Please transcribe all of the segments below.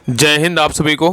जय हिंद आप सभी को।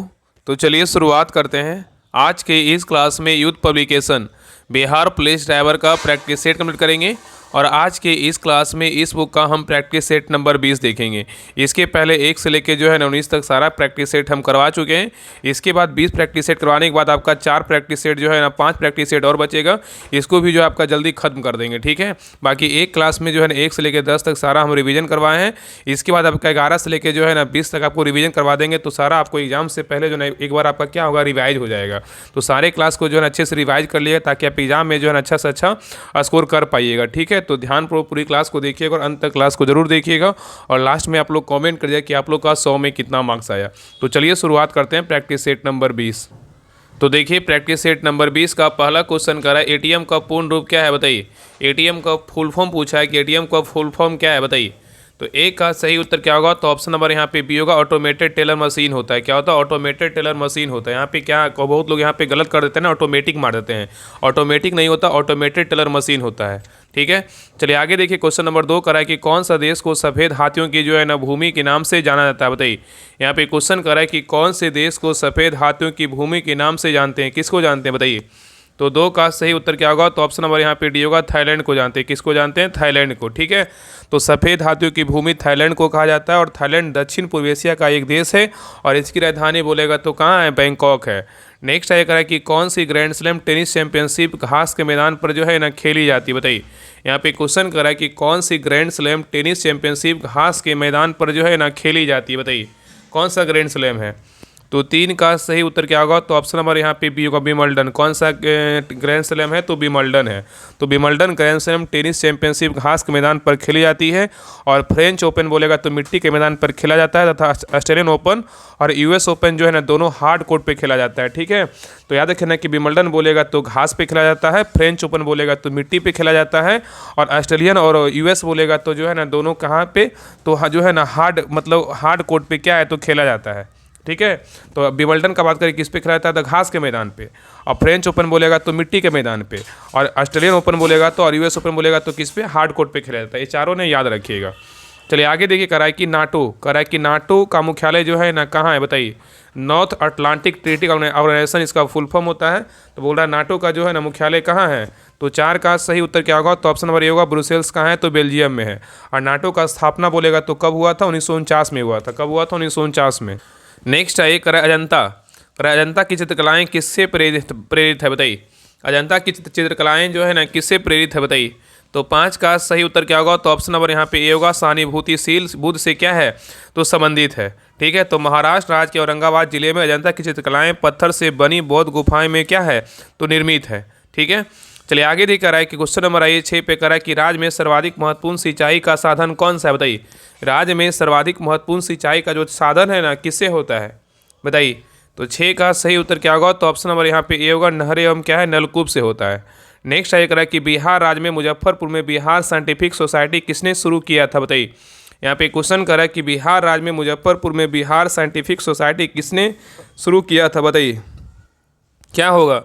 तो चलिए शुरुआत करते हैं। आज के इस क्लास में youth publication Bihar police driver का प्रैक्टिस सेट कंप्लीट करेंगे और आज के इस क्लास में इस बुक का हम प्रैक्टिस सेट नंबर 20 देखेंगे। इसके पहले 1 से लेकर जो है 19 तक सारा प्रैक्टिस सेट हम करवा चुके हैं। इसके बाद 20 प्रैक्टिस सेट करवाने के बाद आपका 4 प्रैक्टिस सेट जो है ना 5 प्रैक्टिस सेट और बचेगा, इसको भी जो है आपका जल्दी खत्म कर देंगे। ठीक है, बाकी एक क्लास में जो है ना 1 से लेकर 10 तक सारा हम रिवीजन करवाए हैं। इसके बाद आपका 11 से लेकर जो है ना 20 तक आपको रिवीजन करवा देंगे। तो सारा आपको एग्जाम से पहले जो है एक बार आपका क्या होगा, रिवाइज हो जाएगा। तो सारे क्लास को जो है अच्छे से रिवाइज कर लिए ताकि आप एग्जाम में जो है अच्छा से अच्छा स्कोर कर पाइएगा। ठीक है, तो ध्यानपूर्वक पूरी क्लास को देखिएगा और अंत तक क्लास को जरूर देखिएगा और लास्ट में आप लोग कमेंट करिए कि आप लोग का 100 में कितना मार्क्स आया। तो चलिए शुरुआत करते हैं प्रैक्टिस सेट नंबर 20। तो देखिए प्रैक्टिस सेट नंबर 20 का पहला क्वेश्चन करा है, एटीएम का पूर्ण रूप क्या है बताइए। एटीएम का फुल फॉर्म पूछा है कि एटीएम का फुल फॉर्म क्या है बताइए। तो एक का सही उत्तर क्या होगा, तो ऑप्शन नंबर यहाँ पे बी होगा, ऑटोमेटेड टेलर मशीन होता है। क्या होता है, ऑटोमेटेड टेलर मशीन होता है। यहाँ पे क्या बहुत लोग यहाँ पे गलत कर देते हैं ना, ऑटोमेटिक मार देते हैं। ऑटोमेटिक नहीं होता, ऑटोमेटेड टेलर मशीन होता है। ठीक है, चलिए आगे देखिए। क्वेश्चन नंबर 2 करा है कि कौन सा देश को सफ़ेद हाथियों की जो है ना भूमि के नाम से जाना जाता है बताइए। यहाँ पे क्वेश्चन करा है कि कौन से देश को सफ़ेद हाथियों की भूमि के नाम से जानते हैं, किसको जानते हैं बताइए। तो 2 का सही उत्तर क्या होगा, तो ऑप्शन नंबर यहाँ पे डी होगा, थाईलैंड को जानते हैं। किसको जानते हैं, थाईलैंड को। ठीक है, तो सफ़ेद हाथियों की भूमि थाईलैंड को कहा जाता है और थाईलैंड दक्षिण पूर्व एशिया का एक देश है और इसकी राजधानी बोलेगा तो कहाँ है, बैंकॉक है। नेक्स्ट आया करा कि कौन सी ग्रैंड स्लैम टेनिस चैंपियनशिप घास के मैदान पर जो है ना खेली जाती है बताइए। यहाँ पे क्वेश्चन करा कि कौन सी ग्रैंड स्लैम टेनिस चैंपियनशिप घास के मैदान पर जो है ना खेली जाती है बताइए, कौन सा ग्रैंड स्लैम है। तो 3 का सही उत्तर क्या होगा, तो ऑप्शन नंबर यहाँ पे बी होगा, विंबलडन। कौन सा ग्रैंड स्लैम है, तो विंबलडन है। तो Wimbledon grand slam tennis championship घास के मैदान पर खेली जाती है और फ्रेंच ओपन बोलेगा तो मिट्टी के मैदान पर खेला जाता है तथा ऑस्ट्रेलियन ओपन और यूएस ओपन जो है ना दोनों हार्ड कोर्ट पे खेला जाता है। ठीक है, तो याद रखना कि विंबलडन बोलेगा तो घास पे खेला जाता है, फ्रेंच ओपन बोलेगा तो मिट्टी पे खेला जाता है और ऑस्ट्रेलियन और यूएस बोलेगा तो जो है ना दोनों कहाँ पे, तो जो है ना हार्ड कोर्ट पे क्या है, तो खेला जाता है। ठीक है, तो विंबलडन का बात करें किस पे खेला जाता है, तो घास के मैदान पे, और फ्रेंच ओपन बोलेगा तो मिट्टी के मैदान पे, और ऑस्ट्रेलियन ओपन बोलेगा तो और यूएस ओपन बोलेगा तो किस पे, हार्ड कोर्ट पे खेला जाता है। ये चारों ने याद रखिएगा। चलिए आगे देखिए, कराइकी नाटो का मुख्यालय जो है ना कहाँ है बताइए। नॉर्थ अटलांटिक ट्रीटी ऑर्गेनाइजेशन इसका फुल फॉर्म होता है। तो बोल रहा है नाटो का जो है ना मुख्यालय कहाँ है। तो 4 का सही उत्तर क्या होगा, तो ऑप्शन नंबर ए होगा, ब्रुसेल्स कहाँ है, तो बेल्जियम में है। और नाटो का स्थापना बोलेगा तो कब हुआ था, 1949 में हुआ था। कब हुआ था, 1949 में। नेक्स्ट है करा अजंता की चित्रकलाएं किससे प्रेरित है बताइए। अजंता की चित्रकलाएं जो है ना किससे प्रेरित है बताइए। तो 5 का सही उत्तर क्या होगा, तो ऑप्शन नंबर यहाँ पे ए होगा, सहानुभूतिशील बुद्ध से क्या है, तो संबंधित है। ठीक है, तो महाराष्ट्र राज्य के औरंगाबाद जिले में अजंता की चित्रकलाएं पत्थर से बनी बौद्ध गुफाएं में क्या है, तो निर्मित है। ठीक है, चलिए आगे देखिए करा है कि क्वेश्चन नंबर आइए 6 पे करा है कि राज्य में सर्वाधिक महत्वपूर्ण सिंचाई का साधन कौन सा है बताइए। राज्य में सर्वाधिक महत्वपूर्ण सिंचाई का जो साधन है ना किससे होता है बताइए। तो 6 का सही उत्तर क्या होगा, तो ऑप्शन नंबर यहाँ पे ए होगा, नहरें एवं क्या है, नलकूप से होता है। नेक्स्ट आइए करा कि बिहार राज्य में मुजफ्फरपुर में बिहार साइंटिफिक सोसाइटी किसने शुरू किया था बताइए। यहाँ पे क्वेश्चन करा कि बिहार राज्य में मुजफ्फरपुर में बिहार साइंटिफिक सोसाइटी किसने शुरू किया था बताइए, क्या होगा।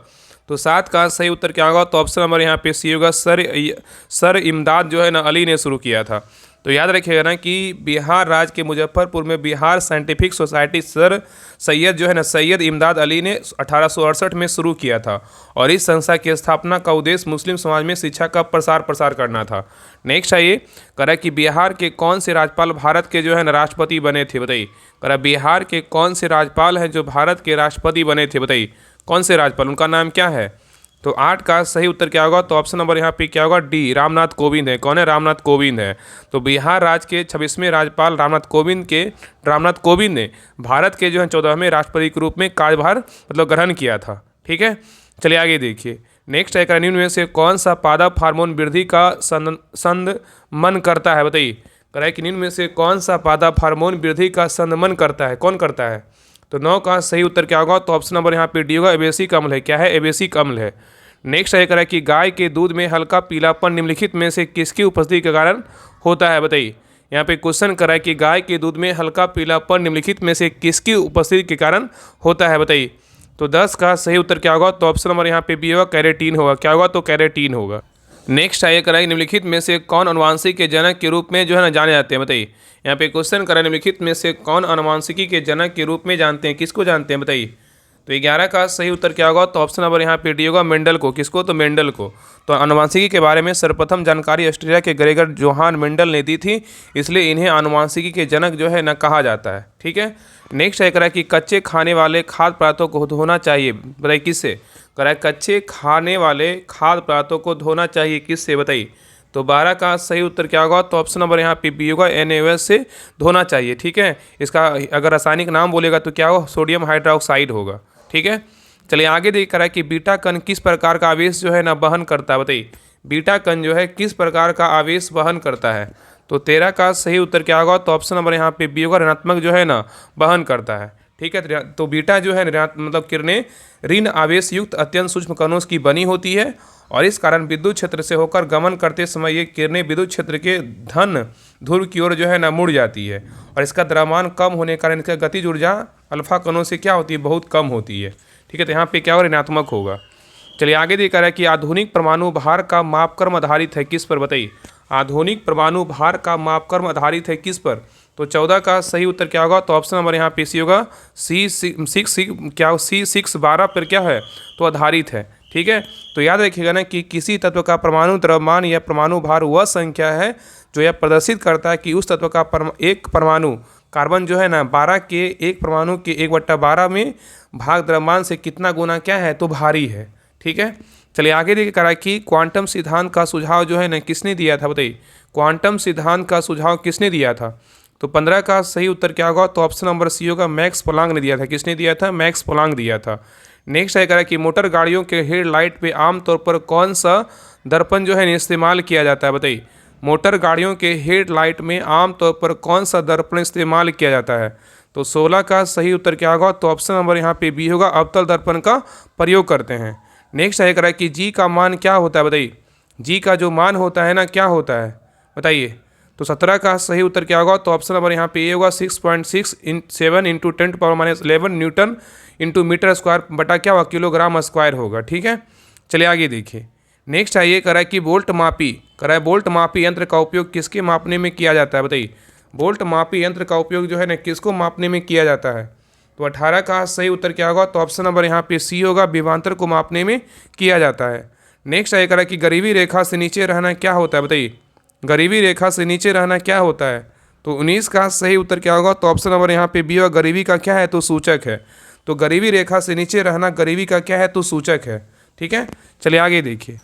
तो 7 का सही उत्तर क्या होगा, तो ऑप्शन नंबर यहाँ पे सी होगा, सर इमदाद जो है ना अली ने शुरू किया था। तो याद रखिएगा ना कि बिहार राज्य के मुजफ्फरपुर में Bihar scientific society sir Syed जो है ना सैयद इमदाद अली ने 1868 में शुरू किया था और इस संस्था की स्थापना का उद्देश्य मुस्लिम समाज में शिक्षा का प्रसार करना था। नेक्स्ट आइए करा कि बिहार के कौन से राज्यपाल भारत के जो है ना राष्ट्रपति बने थे बताइए। करा बिहार के कौन से राज्यपाल हैं जो भारत के राष्ट्रपति बने थे बताइए, कौन से राज्यपाल, उनका नाम क्या है। तो 8 का सही उत्तर क्या होगा, तो ऑप्शन नंबर यहाँ पे क्या होगा, डी, रामनाथ कोविंद है। कौन है, रामनाथ कोविंद है। तो बिहार राज्य के 26वें राज्यपाल रामनाथ कोविंद ने भारत के जो है 14वें राष्ट्रपति के रूप में कार्यभार ग्रहण किया था। ठीक है, चलिए आगे देखिए। नेक्स्ट है निम्न में से कौन सा पादप हार्मोन वृद्धि का संदमन करता है बताइए। कह कि निम्न में से कौन सा पादप हार्मोन वृद्धि का संदमन करता है, कौन करता है। तो 9 का सही उत्तर क्या होगा, तो ऑप्शन नंबर यहाँ पे डी होगा, एबेसिक अम्ल है। क्या है, एबेसिक अम्ल है। नेक्स्ट है करा कि गाय के दूध में हल्का पीलापन निम्नलिखित में से किसकी उपस्थिति के कारण होता है बताइए। यहाँ पे क्वेश्चन करा है कि गाय के दूध में हल्का पीलापन निम्नलिखित में से किसकी उपस्थिति के कारण होता है बताइए। तो 10 का सही उत्तर क्या होगा, तो ऑप्शन नंबर यहाँ पे बी होगा, कैरेटीन होगा। क्या होगा, तो कैरेटीन होगा। नेक्स्ट आइए कराएंगे निम्नलिखित में से कौन अनुवांशिकी के जनक के रूप में जो है ना जाने जाते हैं, बताइए। यहाँ पे क्वेश्चन करा निम्नलिखित में से कौन अनुवांशिकी के जनक के रूप में जानते हैं, किसको जानते हैं, बताइए। तो 11 का सही उत्तर क्या होगा, तो ऑप्शन नंबर यहाँ पे डी होगा, मेंडल को। किसको, तो मेंडल को। तो अनुवांशिकी के बारे में सर्वप्रथम जानकारी ऑस्ट्रेलिया के ग्रेगर जोहान मेंडल ने दी थी, इसलिए इन्हें अनुवांशिकी के जनक जो है ना कहा जाता है, ठीक है। नेक्स्ट है करा कि कच्चे खाने वाले खाद्य पदार्थों को धोना चाहिए, बताइए किससे। करा कच्चे खाने वाले खाद्य पदार्थों को धोना चाहिए किससे, बताइए। तो 12 का सही उत्तर क्या होगा, तो ऑप्शन नंबर यहाँ पे बी होगा, NaOH से धोना चाहिए, ठीक है। इसका अगर रासायनिक नाम बोलेगा तो क्या होगा, सोडियम हाइड्रोक्साइड होगा, ठीक है। चलिए आगे देख करा कि बीटा कण किस प्रकार का आवेश जो है ना वहन करता है, बताइए। बीटा कण जो है किस प्रकार का आवेश वहन करता है। तो 13 का सही उत्तर क्या होगा, तो ऑप्शन नंबर यहाँ पे बी होगा, ऋणात्मक जो है ना वहन करता है, ठीक है। तो बीटा जो है मतलब किरणें ऋण आवेश युक्त अत्यंत सूक्ष्म कणों की बनी होती है और इस कारण विद्युत क्षेत्र से होकर गमन करते समय ये किरणें विद्युत क्षेत्र के धन ध्रुव की ओर जो है ना मुड़ जाती है और इसका द्रव्यमान कम होने के कारण इसका गतिज ऊर्जा अल्फा कणों से क्या होती है, बहुत कम होती है, ठीक है। तो यहाँ पे क्या होगा, ऋणात्मक होगा। चलिए आगे देखा है कि आधुनिक परमाणु भार का मापक्रम आधारित है किस पर, बताइए। आधुनिक परमाणु भार का मापक्रम आधारित है किस पर। तो 14 का सही उत्तर क्या होगा, तो ऑप्शन नंबर यहाँ पे सी होगा, C6 12 पर क्या है, तो आधारित है, ठीक है। तो याद रखिएगा ना कि किसी तत्व का परमाणु द्रव्यमान या परमाणु भार वह संख्या है जो यह प्रदर्शित करता है कि उस तत्व का एक परमाणु कार्बन जो है ना 12 के एक परमाणु के 1/12 में भाग द्रव्यमान से कितना गुना क्या है, तो भारी है, ठीक है। चलिए आगे देखिए करा कि क्वांटम सिद्धांत का सुझाव जो है ना किसने दिया था, बताइए। क्वांटम सिद्धांत का सुझाव किसने दिया था। तो 15 का सही उत्तर क्या होगा, तो ऑप्शन नंबर सी होगा, मैक्स प्लांक ने दिया था। किसने दिया था, मैक्स प्लांक दिया था। नेक्स्ट है करा कि मोटर गाड़ियों के हेडलाइट पे आमतौर पर कौन सा दर्पण जो है इस्तेमाल किया जाता है, बताइए। मोटर गाड़ियों के हेडलाइट में आमतौर पर कौन सा दर्पण इस्तेमाल किया जाता है। तो 16 का सही उत्तर क्या होगा, तो ऑप्शन नंबर यहाँ पे बी होगा, अवतल दर्पण का प्रयोग करते हैं। नेक्स्ट है करा कि जी का मान क्या होता है, बताइए। जी का जो मान होता है ना क्या होता है, बताइए। तो 17 का सही उत्तर क्या होगा, तो ऑप्शन नंबर यहाँ पे ए होगा, 6.67 × 10⁻11 न्यूटन इंटू मीटर स्क्वायर बटा क्या होगा, किलोग्राम स्क्वायर होगा, ठीक है। चलिए आगे देखिए। नेक्स्ट आइए करा कि बोल्ट मापी यंत्र का उपयोग किसके मापने में किया जाता है, बताइए। बोल्ट मापी यंत्र का उपयोग जो है ना किसको मापने में किया जाता है। तो 18 का सही उत्तर क्या होगा, तो ऑप्शन नंबर यहाँ पे सी होगा, विभवांतर को मापने में किया जाता है। नेक्स्ट आइए करा कि गरीबी रेखा से नीचे रहना क्या होता है, बताइए। गरीबी रेखा से नीचे रहना क्या होता है। तो 19 का सही उत्तर क्या होगा, तो ऑप्शन नंबर यहाँ पे बी होगा, गरीबी का क्या है, तो सूचक है। तो गरीबी रेखा से नीचे रहना गरीबी का क्या है, तो सूचक है, ठीक है। चलिए आगे देखिए।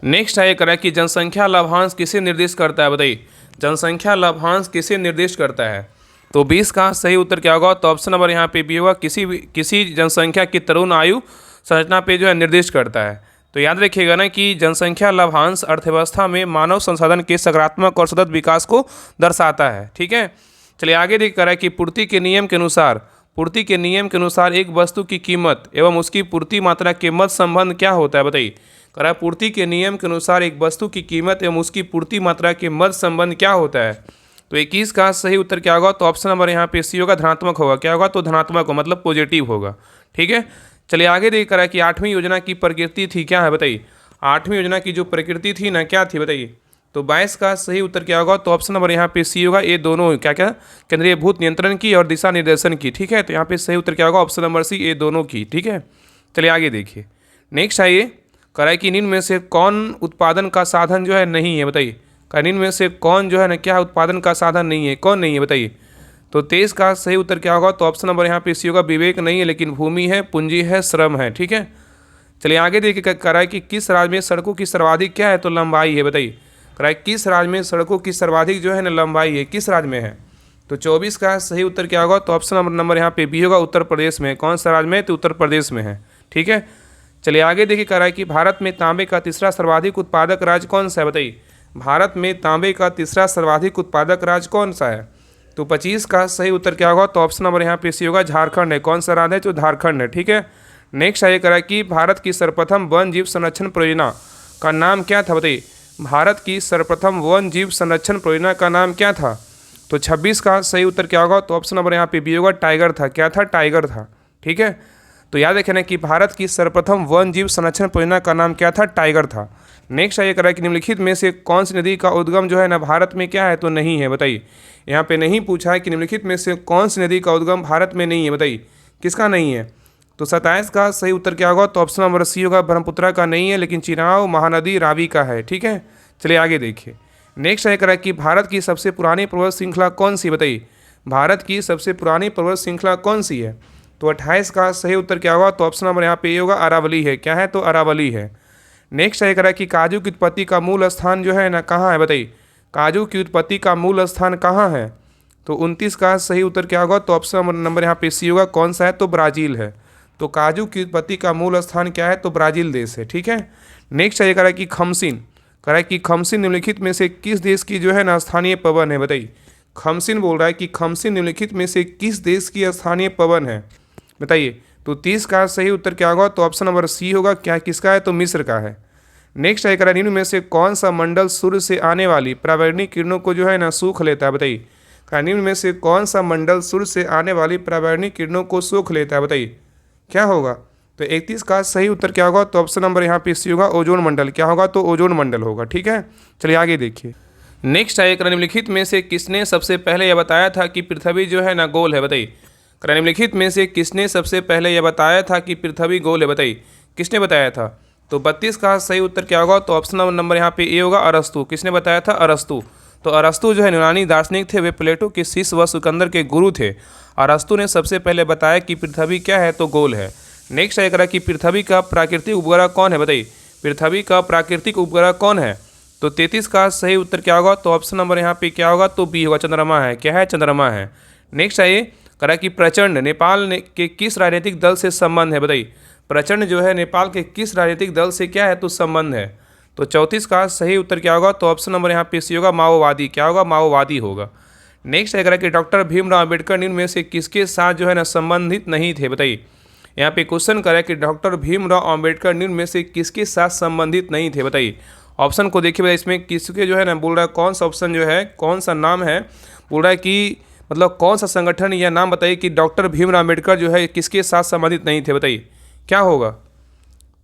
नेक्स्ट है करा कि जनसंख्या लाभांश किसे निर्दिष्ट करता है, बताइए। जनसंख्या लाभांश किसे निर्दिष्ट करता है। तो 20 का सही उत्तर क्या होगा, तो ऑप्शन नंबर यहाँ पे बी होगा, किसी जनसंख्या की तरुण आयु संरचना पे जो है निर्दिष्ट करता है। तो याद रखिएगा ना कि जनसंख्या लाभांश अर्थव्यवस्था में मानव संसाधन के सकारात्मक और सतत विकास को दर्शाता है, ठीक है। चलिए आगे देख करा कि पूर्ति के नियम के अनुसार एक वस्तु की कीमत एवं उसकी पूर्ति मात्रा के मध्य संबंध क्या होता है, बताइए। करा पूर्ति के नियम के अनुसार एक वस्तु की कीमत एवं उसकी पूर्ति मात्रा के मध्य संबंध क्या होता है। तो 21 का सही उत्तर क्या होगा, तो ऑप्शन नंबर यहाँ पे सी होगा, धनात्मक होगा। क्या होगा, तो धनात्मक हो मतलब पॉजिटिव होगा, ठीक है। चलिए आगे देख करा कि 8वीं योजना की प्रकृति थी क्या है, बताइए। 8वीं योजना की जो प्रकृति थी ना क्या थी, बताइए। तो 22 का सही उत्तर क्या होगा, तो ऑप्शन नंबर यहाँ पे सी होगा, ये दोनों क्या केंद्रीय भूत नियंत्रण की और दिशा निर्देशन की, ठीक है। तो यहाँ पे सही उत्तर क्या होगा, ऑप्शन नंबर सी, ये दोनों की, ठीक है। चलिए आगे देखिए। नेक्स्ट आइए करा कि निम्न में से कौन उत्पादन का साधन जो है नहीं है, बताइए। निम्न में से कौन जो है ना क्या उत्पादन का साधन नहीं है, कौन नहीं है, बताइए। तो 23 का सही उत्तर क्या होगा, तो ऑप्शन नंबर यहाँ पे सी होगा, विवेक नहीं है लेकिन भूमि है, पूंजी है, श्रम है, ठीक है। चलिए आगे देखिए करा कि किस राज्य में सड़कों की सर्वाधिक क्या है, तो लंबाई है, बताइए। करा किस राज्य में सड़कों की सर्वाधिक जो है ना लंबाई है, किस राज्य में है। तो 24 का सही उत्तर क्या होगा, तो ऑप्शन नंबर यहाँ पे बी होगा, उत्तर प्रदेश में। कौन सा राज्य में, तो उत्तर प्रदेश में है, ठीक है। चलिए आगे देखिए करा कि भारत में तांबे का तीसरा सर्वाधिक उत्पादक राज्य कौन सा है, बताइए। भारत में तांबे का तीसरा सर्वाधिक उत्पादक राज्य कौन सा है। तो 25 का सही उत्तर क्या होगा, तो ऑप्शन नंबर यहाँ पे सी होगा, झारखंड है। कौन सा राज्य है, तो झारखंड है, ठीक है। नेक्स्ट आइए करा कि भारत की सर्वप्रथम वन जीव संरक्षण परियोजना का नाम क्या था, बताइए। भारत की सर्वप्रथम वन जीव संरक्षण परियोजना का नाम क्या था। तो 26 का सही उत्तर क्या होगा, तो ऑप्शन नंबर यहाँ पे बी होगा, टाइगर था। क्या था, टाइगर था, ठीक है। तो याद रखें ना कि भारत की सर्वप्रथम वन जीव संरक्षण परियोजना का नाम क्या था, टाइगर था। नेक्स्ट है ये करा कि निम्नलिखित में से कौन सी नदी का उद्गम जो है ना भारत में क्या है तो नहीं है, बताइए। यहाँ पे नहीं पूछा है कि निम्नलिखित में से कौन सी नदी का उद्गम भारत में नहीं है, बताइए किसका नहीं है। तो 27 का सही उत्तर क्या होगा, तो ऑप्शन नंबर सी होगा, ब्रह्मपुत्रा का नहीं है, लेकिन चिनाब महानदी रावी का है। ठीक है, चलिए आगे देखिए। नेक्स्ट है करा कि भारत की सबसे पुरानी पर्वत श्रृंखला कौन सी, बताइए भारत की सबसे पुरानी पर्वत श्रृंखला कौन सी है। तो 28 का सही उत्तर क्या होगा, तो ऑप्शन नंबर यहाँ पे ये होगा, अरावली है। क्या है, तो अरावली है। नेक्स्ट है करा कि काजू की उत्पत्ति का मूल स्थान जो है ना कहाँ है, बताइए काजू की उत्पत्ति का मूल स्थान कहाँ है। तो 29 का सही उत्तर क्या होगा, तो ऑप्शन नंबर यहाँ पे सी होगा, कौन सा है, तो ब्राज़ील है। तो काजू की उत्पत्ति का मूल स्थान क्या है, तो ब्राज़ील देश है। ठीक है, नेक्स्ट है करा कि खमसिन, करा कि खमसिन निम्नलिखित में से किस देश की जो है ना स्थानीय पवन है, बताइए खमसिन बोल रहा है कि खमसिन निम्नलिखित में से किस देश की स्थानीय पवन है, बताइए। तो 30 का सही उत्तर क्या होगा, तो ऑप्शन नंबर सी होगा, क्या किसका है, तो मिस्र का है। नेक्स्ट है करा निम्न में से कौन सा मंडल सूर्य से आने वाली पराबैंगनी किरणों को जो है ना सूख लेता है, बताइए निम्न में से कौन सा मंडल सूर्य से आने वाली पराबैंगनी किरणों को सूख लेता है, बताइए क्या होगा। तो 31 का सही उत्तर क्या होगा, तो ऑप्शन नंबर यहाँ पे सी होगा, ओजोन मंडल। क्या होगा, तो ओजोन मंडल होगा। ठीक है, चलिए आगे देखिए। नेक्स्ट है निम्नलिखित में से किसने सबसे पहले यह बताया था कि पृथ्वी जो है ना गोल है, बताइए निम्नलिखित में से किसने सबसे पहले यह बताया था कि पृथ्वी गोल है, बताइए किसने बताया था। तो 32 का सही उत्तर क्या होगा, तो ऑप्शन नंबर यहाँ पे ए होगा, अरस्तु। किसने बताया था, अरस्तु। तो अरस्तु जो है यूनानी दार्शनिक थे, वे प्लेटो के शिष्य व सिकंदर के गुरु थे। अरस्तु ने सबसे पहले बताया कि पृथ्वी क्या है, तो गोल है। नेक्स्ट है करा कि पृथ्वी का प्राकृतिक उपग्रह कौन है, बताइए पृथ्वी का प्राकृतिक उपग्रह कौन है। तो 33 का सही उत्तर क्या होगा, तो ऑप्शन नंबर यहाँ पे क्या होगा, तो बी होगा, चंद्रमा है। क्या है, चंद्रमा है। नेक्स्ट है ये करा कि प्रचंड नेपाल के किस राजनीतिक दल से संबंध है, बताइए प्रचंड जो है नेपाल के किस राजनीतिक दल से क्या है, तो संबंध है। तो 34 का सही उत्तर क्या होगा, तो ऑप्शन नंबर यहाँ पे सी होगा, माओवादी। क्या होगा, माओवादी होगा। नेक्स्ट है करा कि डॉक्टर भीमराव अम्बेडकर निम्न में से किसके साथ जो है ना संबंधित नहीं थे, बताइए यहाँ पे क्वेश्चन करा कि डॉक्टर भीमराव अम्बेडकर निम्न में से किसके साथ संबंधित नहीं थे, बताइए। ऑप्शन को देखिए, इसमें किसके जो है ना बोल रहा है, कौन सा ऑप्शन जो है, कौन सा नाम है, बोल रहा है कि मतलब कौन सा संगठन या नाम बताइए कि डॉक्टर भीमराव अम्बेडकर जो है किसके साथ संबंधित नहीं थे, बताइए क्या होगा।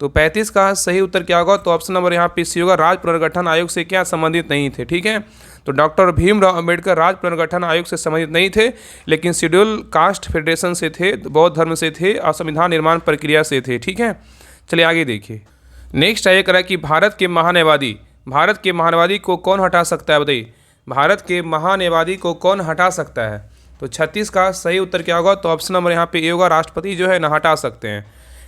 तो 35 का सही उत्तर क्या होगा, तो ऑप्शन नंबर यहाँ पे सी होगा, राज्य पुनर्गठन आयोग से क्या संबंधित नहीं थे। ठीक है, तो डॉक्टर भीमराव अम्बेडकर राज्य पुनर्गठन आयोग से संबंधित नहीं थे, लेकिन शेड्यूल कास्ट फेडरेशन से थे, बौद्ध धर्म से थे और संविधान निर्माण प्रक्रिया से थे। ठीक है, चलिए आगे देखिए। नेक्स्ट है करा कि भारत के महानवादी को कौन हटा सकता है, बताइए भारत के महानवादी को कौन हटा सकता है। तो 36 का सही उत्तर क्या होगा, तो ऑप्शन नंबर यहाँ पे ए होगा, राष्ट्रपति जो है ना हटा सकते हैं।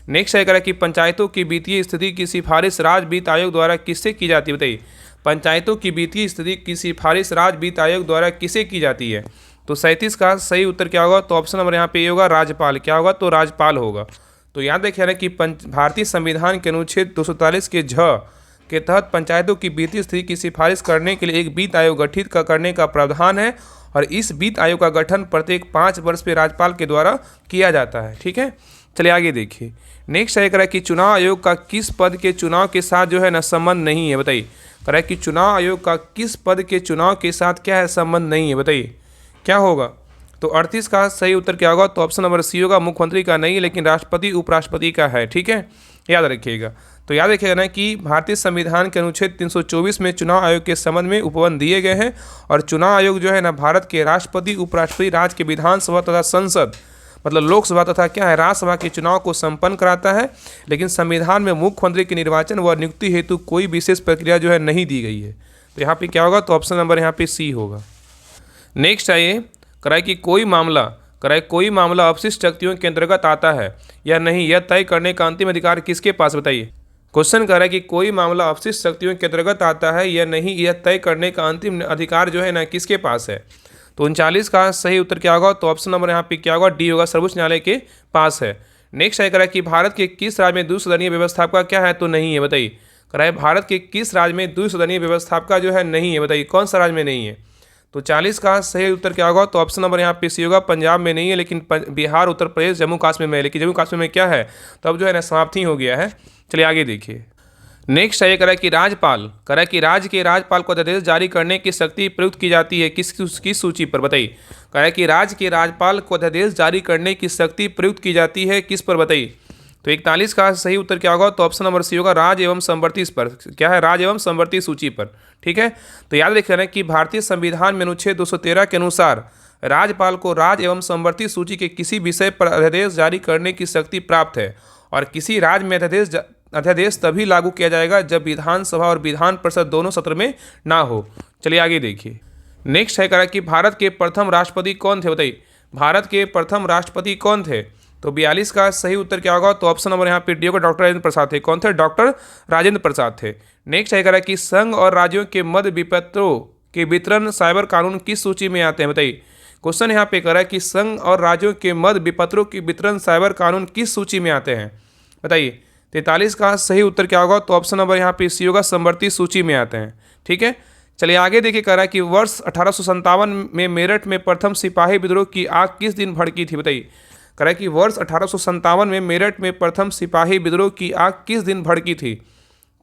नेक्स्ट है करा कि पंचायतों की वित्तीय स्थिति की सिफारिश राज्य वित्त आयोग द्वारा किससे की जाती है, बताइए पंचायतों की वित्तीय स्थिति की सिफारिश राज्य वित्त आयोग द्वारा किसे की जाती है। तो 37 का सही उत्तर क्या होगा, तो ऑप्शन नंबर यहाँ पे ए होगा, राज्यपाल। क्या होगा, तो राज्यपाल होगा। तो याद रखिए ना कि भारतीय संविधान के अनुच्छेद 243 के झ के तहत पंचायतों की वित्तीय स्थिति की सिफारिश करने के लिए एक वित्त आयोग गठित करने का प्रावधान है, और इस वित्त आयोग का गठन प्रत्येक 5 वर्ष पे राज्यपाल के द्वारा किया जाता है। ठीक है, चलिए आगे देखिए। नेक्स्ट है करा कि चुनाव आयोग का किस पद के चुनाव के साथ जो है ना संबंध नहीं है, बताइए करा कि चुनाव आयोग का किस पद के चुनाव के साथ क्या है, संबंध नहीं है, बताइए क्या होगा। तो 38 का सही उत्तर क्या होगा, तो ऑप्शन नंबर सी होगा, मुख्यमंत्री का नहीं, लेकिन राष्ट्रपति उपराष्ट्रपति का है। ठीक है, याद रखिएगा। तो याद रखिएगा ना कि भारतीय संविधान के अनुच्छेद 324 में चुनाव आयोग के संबंध में उपबंध दिए गए हैं, और चुनाव आयोग जो है ना भारत के राष्ट्रपति उपराष्ट्रपति राज्य के विधानसभा तथा संसद मतलब लोकसभा तथा क्या है राज्यसभा के चुनाव को संपन्न कराता है, लेकिन संविधान में मुख्यमंत्री के निर्वाचन व नियुक्ति हेतु कोई विशेष प्रक्रिया जो है नहीं दी गई है। तो यहाँ पे क्या होगा, तो ऑप्शन नंबर यहाँ पे सी होगा। नेक्स्ट आइए कराए कि कोई मामला अपशिष्ट शक्तियों के अंतर्गत आता है या नहीं, यह तय करने का अंतिम अधिकार किसके पास, बताइए। क्वेश्चन कर रहा है कि कोई मामला अपशिष्ट शक्तियों के अंतर्गत आता है या नहीं, यह तय करने का अंतिम अधिकार जो है ना किसके पास है। तो 39 का सही उत्तर क्या होगा, तो ऑप्शन नंबर यहाँ पे क्या होगा, डी होगा, सर्वोच्च न्यायालय के पास है। नेक्स्ट है करा कि भारत के किस राज्य में द्विसदनीय व्यवस्थापका क्या है, तो नहीं है, बताइए कराए भारत के किस राज्य में द्विसदनीय व्यवस्थापका जो है नहीं है, बताइए कौन सा राज्य में नहीं है। तो 40 का सही उत्तर क्या होगा, तो ऑप्शन नंबर यहाँ पे सी होगा, पंजाब में नहीं है, लेकिन बिहार, उत्तर प्रदेश, जम्मू कश्मीर में है, लेकिन जम्मू कश्मीर में क्या है, तो अब जो है ना समाप्ति हो गया है। चलिए आगे देखिए। नेक्स्ट है करा कि राज्य के राज्यपाल को अध्यादेश जारी करने की शक्ति प्रयुक्त की जाती है किस सूची पर, बताइए करा कि राज्य के राज्यपाल को अध्यादेश जारी करने की शक्ति प्रयुक्त की जाती है किस पर, बताइए। तो 41 का सही उत्तर क्या होगा? तो ऑप्शन नंबर सी होगा, राज एवं समवर्ती पर। क्या है? राज एवं समवर्ती सूची पर। ठीक है, तो याद रख लेना कि भारतीय संविधान में अनुच्छेद 213 के अनुसार राज्यपाल को राज एवं समवर्ती सूची के किसी विषय पर अध्यादेश जारी करने की शक्ति प्राप्त है, और किसी राज्य में अध्यादेश तभी लागू किया जाएगा जब विधानसभा और विधान परिषद दोनों सत्र में ना हो। चलिए आगे देखिए। नेक्स्ट है करा कि भारत के प्रथम राष्ट्रपति कौन थे? बताइए, भारत के प्रथम राष्ट्रपति कौन थे? तो 42 का सही उत्तर क्या होगा? तो ऑप्शन नंबर यहाँ पे डी होगा, डॉक्टर राजेंद्र प्रसाद थे। कौन थे? डॉक्टर राजेंद्र प्रसाद थे। नेक्स्ट है करा कि संघ और राज्यों के मध्य विपत्रों के वितरण साइबर कानून किस सूची में आते हैं? बताइए, क्वेश्चन यहाँ पे करा कि संघ और राज्यों के मध्य विपत्रों के वितरण साइबर कानून किस सूची में आते हैं? बताइए। 43 का सही उत्तर क्या होगा? तो ऑप्शन नंबर यहाँ पे सी होगा, समवर्ती सूची में आते हैं। ठीक है, चलिए आगे देखिए। कह रहा है कि वर्ष 1857 में मेरठ में प्रथम सिपाही विद्रोह की आग किस दिन भड़की थी? बताइए, कह रहा है कि वर्ष 1857 में मेरठ में प्रथम सिपाही विद्रोह की आग किस दिन भड़की थी?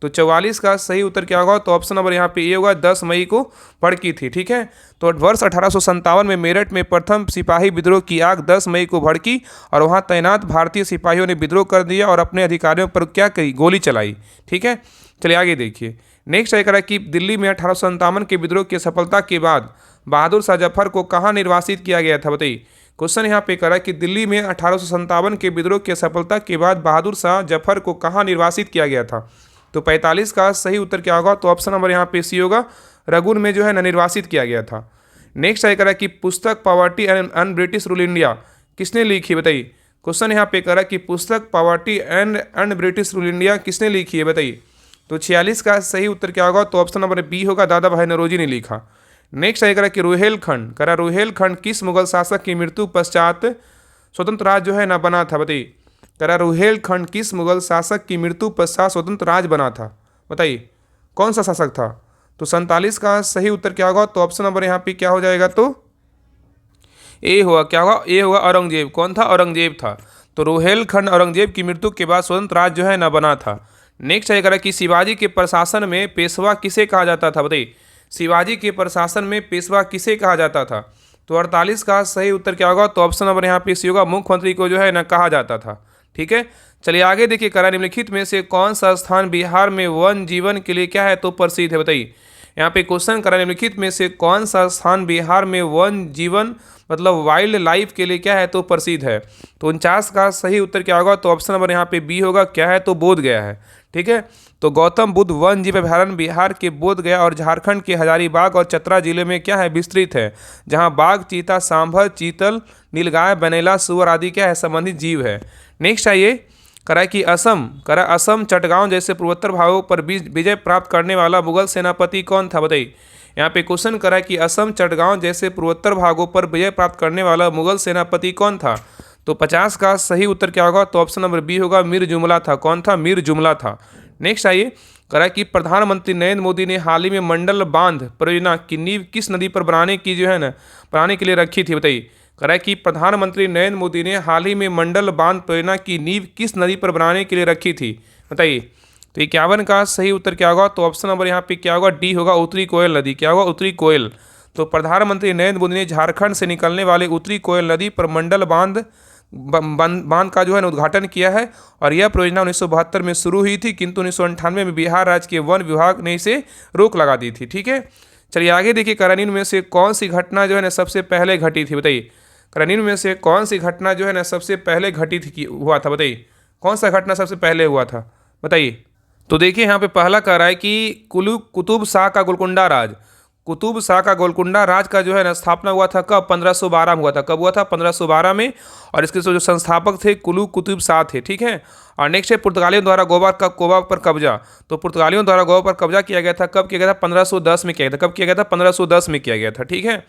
तो 44 का सही उत्तर क्या होगा? तो ऑप्शन नंबर यहाँ पे ये होगा, 10 मई को भड़की थी। ठीक है, तो वर्ष 1857 में मेरठ में प्रथम सिपाही विद्रोह की आग 10 मई को भड़की, और वहाँ तैनात भारतीय सिपाहियों ने विद्रोह कर दिया और अपने अधिकारियों पर क्या करी? गोली चलाई। ठीक है, चलिए आगे देखिए। नेक्स्ट है कह रहा है कि दिल्ली में 1857 के विद्रोह की सफलता के बाद बहादुर शाह जफर को कहाँ निर्वासित किया गया था? बताइए, क्वेश्चन यहाँ पे कह रहा है कि दिल्ली में 1857 के विद्रोह की सफलता के बाद बहादुर शाह जफर को कहाँ निर्वासित किया गया था? तो 45 का सही उत्तर क्या होगा? तो ऑप्शन नंबर यहाँ पे सी होगा, रंगून में जो है ना निर्वासित किया गया था। नेक्स्ट है कह रहा है कि पुस्तक poverty and un British rule India किसने लिखी? बताइए, क्वेश्चन यहाँ पे कह रहा है कि पुस्तक poverty and un British rule India किसने लिखी है? बताइए, तो 46 का सही उत्तर क्या होगा? तो ऑप्शन नंबर बी होगा, दादा भाई नौरोजी ने लिखा। नेक्स्ट है कह रहा है कि रोहेलखंड, कह रहा रोहेलखंड किस मुगल शासक की मृत्यु पश्चात स्वतंत्र राज्य जो है ना बना था? बताइए, कह रहा रोहेलखंड किस मुगल शासक की मृत्यु पश्चात स्वतंत्र राज्य बना था? बताइए, कौन सा शासक था? तो 47 का सही उत्तर क्या होगा? तो ऑप्शन नंबर यहाँ पे क्या हो जाएगा? तो ए होगा। क्या होगा? ए होगा, औरंगजेब। कौन था? औरंगजेब था। तो रोहेलखंड औरंगजेब की मृत्यु के बाद स्वतंत्र राज्य जो है ना बना था। नेक्स्ट है कह रहा कि शिवाजी के प्रशासन में पेशवा किसे कहा जाता था? बताइए, शिवाजी के प्रशासन में पेशवा किसे कहा जाता था? तो 48 का सही उत्तर क्या होगा? तो ऑप्शन नंबर यहाँ पे सी होगा, मुख्यमंत्री को जो है ना कहा जाता था। ठीक है, चलिए आगे देखिए। करा निम्नलिखित में से कौन सा स्थान बिहार में वन जीवन के लिए क्या है? तो प्रसिद्ध है। बताइए, यहाँ पे क्वेश्चन करा निम्नलिखित में से कौन सा स्थान बिहार में वन जीवन मतलब वाइल्ड लाइफ के लिए क्या है? तो प्रसिद्ध है। तो 49 का सही उत्तर क्या होगा? तो ऑप्शन नंबर यहाँ पे बी होगा। क्या है? तो बोध गया है। ठीक है, तो गौतम बुद्ध वन जीव अभयारण्य बिहार के बोध गया और झारखंड के हजारीबाग और चतरा जिले में क्या है? विस्तृत है, जहाँ बाघ, चीता, सांभर, चीतल, नीलगाय, बनेला, सुअर आदि क्या है? संबंधित जीव है। नेक्स्ट आइए। करा कि असम चटगांव जैसे पूर्वोत्तर भागों पर विजय प्राप्त करने वाला मुगल सेनापति कौन था? बताइए, यहाँ पे क्वेश्चन करा कि असम चटगांव जैसे पूर्वोत्तर भागों पर विजय प्राप्त करने वाला मुगल सेनापति कौन था? तो 50 का सही उत्तर क्या होगा? तो ऑप्शन नंबर बी होगा, मीर जुमला था। कौन था? मीर जुमला था। नेक्स्ट आइए। करा कि प्रधानमंत्री नरेंद्र मोदी ने हाल ही में मंडल बांध परियोजना की नींव किस नदी पर बनाने के लिए रखी थी? बताइए, करा कि प्रधानमंत्री नरेंद्र मोदी ने हाल ही में मंडल बांध परियोजना की नींव किस नदी पर बनाने के लिए रखी थी? बताइए, तो 51 का सही उत्तर क्या होगा? तो ऑप्शन नंबर यहाँ पे क्या होगा? डी होगा, उत्तरी कोयल नदी। क्या होगा? उत्तरी कोयल। तो प्रधानमंत्री नरेंद्र मोदी ने झारखंड से निकलने वाले उत्तरी कोयल नदी पर मंडल बांध का जो है उद्घाटन किया है, और यह परियोजना 1972 में शुरू हुई थी, किंतु 1998 में बिहार राज्य के वन विभाग ने इसे रोक लगा दी थी। ठीक है, चलिए आगे देखिए। करानीन में से कौन सी घटना जो है ना सबसे पहले घटी थी? बताइए, करानीन में से कौन सी घटना जो है ना सबसे पहले घटित हुआ था? बताइए, कौन सा घटना सबसे पहले हुआ था? बताइए। तो देखिए यहाँ पे पहला कह रहा है कि कुतुब शाह का गोलकुंडा राज, कुतुब शाह का गोलकुंडा राज का जो है ना स्थापना हुआ था कब? 1512 में हुआ था। कब हुआ था? 1512 में। और इसके जो संस्थापक थे कुतुब शाह थे। ठीक है, और नेक्स्ट है पुर्तगालियों द्वारा गोवा पर कब्जा। तो पुर्तगालियों द्वारा गोवा पर कब्जा किया गया था। कब किया गया था? 1510 में किया गया था। कब किया गया था? 1510 में किया गया था। ठीक है,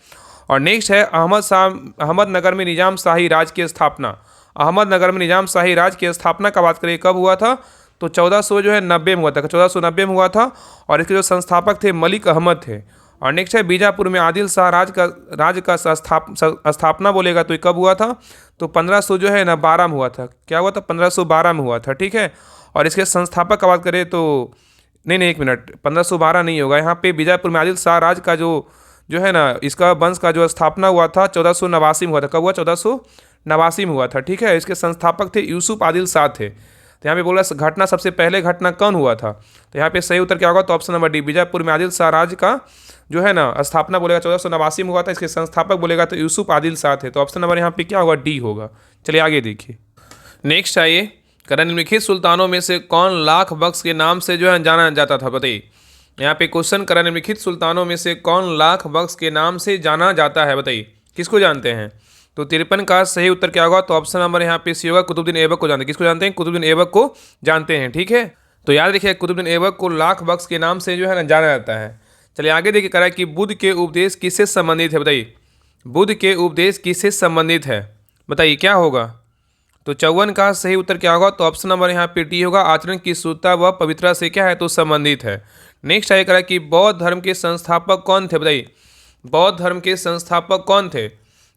और नेक्स्ट है अहमदनगर में निजाम शाही राज की स्थापना। अहमदनगर में निजाम शाही राज की स्थापना का बात करें कब हुआ था? तो 1490 में हुआ था। 1490 में हुआ था, और इसके जो संस्थापक थे मलिक अहमद थे। और नेक्स्ट है बीजापुर में आदिल शाह राज का स्थापना बोलेगा तो कब हुआ था? तो 1512 में हुआ था। क्या हुआ था? 1512 में हुआ था। ठीक है, और इसके संस्थापक का बात करें तो नहीं, एक मिनट, 1512 नहीं होगा। यहाँ पे बीजापुर में आदिल शाह राज का जो है ना इसका वंश का जो स्थापना हुआ था 1489 में हुआ था। कब हुआ? 1489 में हुआ था। ठीक है, इसके संस्थापक थे यूसुफ आदिल शाह थे। तो यहाँ पे बोला घटना सबसे पहले घटना कौन हुआ था, तो यहाँ पे सही उत्तर क्या होगा, तो ऑप्शन नंबर डी, बीजापुर में आदिल शाह राज का जो है ना स्थापना बोलेगा 1489 में हुआ था। इसके संस्थापक बोलेगा तो यूसुफ आदिल शाह थे। तो ऑप्शन नंबर यहाँ पे क्या होगा, डी होगा। चलिए आगे देखिए। नेक्स्ट आइए, निम्नलिखित सुल्तानों में से कौन लाख बख्श के नाम से जो है जाना जाता था, बताइए। यहाँ पे क्वेश्चन करा, निम्नलिखित सुल्तानों में से कौन लाख बख्श के नाम से जाना जाता है, बताइए किसको जानते हैं। तो 53 का सही उत्तर क्या होगा, तो ऑप्शन नंबर यहाँ पे सी होगा, कुतुबुद्दीन ऐबक को जानते हैं। किसको जानते हैं, कुतुबुद्दीन ऐबक को जानते हैं। ठीक है, तो याद रखिए कुतुबुद्दीन ऐबक को लाख बख्श के नाम से जो है ना जाना जाता है। चलिए आगे देखिए, करा कि बुद्ध के उपदेश किससे संबंधित है, बताइए। बुद्ध के उपदेश किससे संबंधित है, बताइए क्या होगा। तो 54 का सही उत्तर क्या होगा, तो ऑप्शन नंबर यहाँ पे डी होगा, आचरण की शुद्धता व पवित्रता से क्या है, तो संबंधित है। नेक्स्ट आगे करा कि बौद्ध धर्म के संस्थापक कौन थे, बताइए बौद्ध धर्म के संस्थापक कौन थे।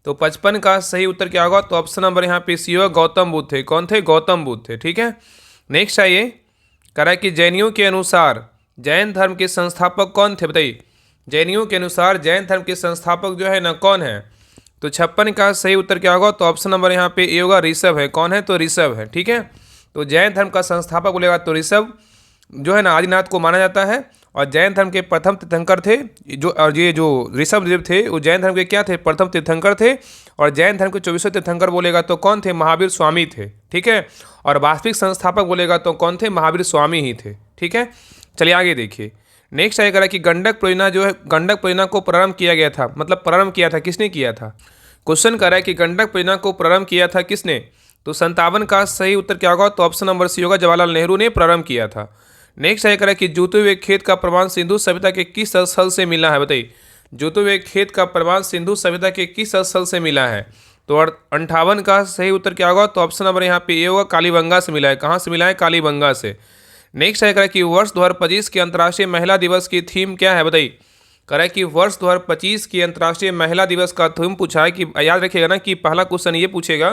तो 55 का सही उत्तर क्या होगा, तो ऑप्शन नंबर यहाँ पे सी होगा, गौतम बुद्ध थे। कौन थे, गौतम बुद्ध थे। ठीक है, नेक्स्ट आइए, करा कि जैनियों के अनुसार जैन धर्म के संस्थापक कौन थे, बताइए जैनियों के अनुसार जैन धर्म के संस्थापक जो है ना कौन है। तो 56 का सही उत्तर क्या होगा, तो ऑप्शन नंबर यहाँ पे ए होगा, ऋषभ है। कौन है, तो ऋषभ है। ठीक है, तो जैन धर्म का संस्थापक बोलेगा तो ऋषभ जो है ना आदिनाथ को माना जाता है। और जैन धर्म के प्रथम तीर्थंकर थे जो, और ये जो ऋषभदेव थे वो जैन धर्म के क्या थे, प्रथम तीर्थंकर थे। और जैन धर्म के 24वें तीर्थंकर बोलेगा तो कौन थे, महावीर स्वामी थे। ठीक है, और वास्तविक संस्थापक बोलेगा तो कौन थे, महावीर स्वामी ही थे। ठीक है, चलिए आगे देखिए। नेक्स्ट आएगा कि गंडक परियोजना जो है, गंडक परियोजना को प्रारंभ किया गया था, मतलब प्रारंभ किया था किसने किया था। क्वेश्चन कर रहा है कि गंडक परियोजना को प्रारंभ किया था किसने। तो 57 का सही उत्तर क्या होगा, तो ऑप्शन नंबर सी होगा, जवाहरलाल नेहरू ने प्रारंभ किया था। नेक्स्ट आएगा कि जूते हुए खेत का प्रमाण सिंधु सभ्यता के किस स्थल से मिला है, बताइए जूते हुए खेत का प्रमाण सिंधु सभ्यता के किस स्थल से मिला है। तो 58 का सही उत्तर क्या होगा, तो ऑप्शन नंबर यहाँ पे ये होगा, कालीबंगा से मिला है। कहाँ से मिला है, कालीबंगा से। नेक्स्ट आएगा कि वर्ष 2025 के अंतर्राष्ट्रीय महिला दिवस की थीम क्या है, बताइए। करें कि वर्ष 2025 की अंतर्राष्ट्रीय महिला दिवस का थीम पूछा है। कि याद रखिएगा ना कि पहला क्वेश्चन ये पूछेगा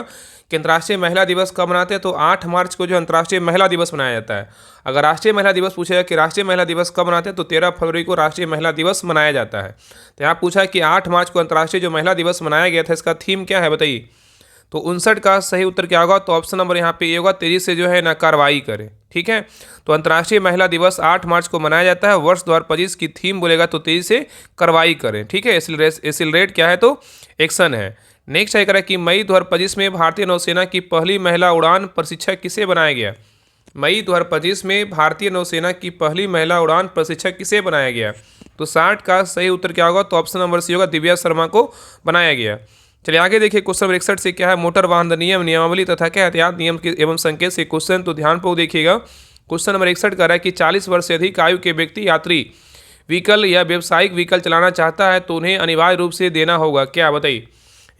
कि अंतर्राष्ट्रीय महिला दिवस कब मनाते हैं, तो 8 मार्च को जो अंतर्राष्ट्रीय महिला दिवस मनाया जाता है। अगर राष्ट्रीय महिला दिवस पूछेगा कि राष्ट्रीय महिला दिवस कब मनाते हैं, तो 13 फरवरी को राष्ट्रीय महिला दिवस मनाया जाता है। तो यहाँ पूछा है कि 8 मार्च को अंतर्राष्ट्रीय जो महिला दिवस मनाया गया था, इसका थीम क्या है, बताइए। तो 59 का सही उत्तर क्या होगा, तो ऑप्शन नंबर यहाँ पे ये होगा, तेजी से जो है ना कार्रवाई करें। ठीक है, तो अंतर्राष्ट्रीय महिला दिवस 8 मार्च को मनाया जाता है। वर्ष 2025 की थीम बोलेगा तो तेजी से कार्रवाई करें। ठीक है, एक्सिलरेट क्या है, तो एक्शन है। नेक्स्ट है कि मई 2025 में भारतीय नौसेना की पहली महिला उड़ान प्रशिक्षक किसे बनाया गया। मई 2025 में भारतीय नौसेना की पहली महिला उड़ान प्रशिक्षक किसे बनाया गया। तो 60 का सही उत्तर क्या होगा, तो ऑप्शन नंबर सी होगा, दिव्या शर्मा को बनाया गया। चलिए आगे देखिए, क्वेश्चन नंबर 61 से क्या है, मोटर वाहन नियम, नियमावली तथा क्या एहतियात नियम के एवं संकेत से क्वेश्चन। तो ध्यानपूर्वक देखिएगा। क्वेश्चन नंबर 61 का है कि 40 वर्ष से अधिक आयु के व्यक्ति यात्री व्हीकल या व्यावसायिक व्हीकल चलाना चाहता है तो उन्हें अनिवार्य रूप से देना होगा क्या, बताइए।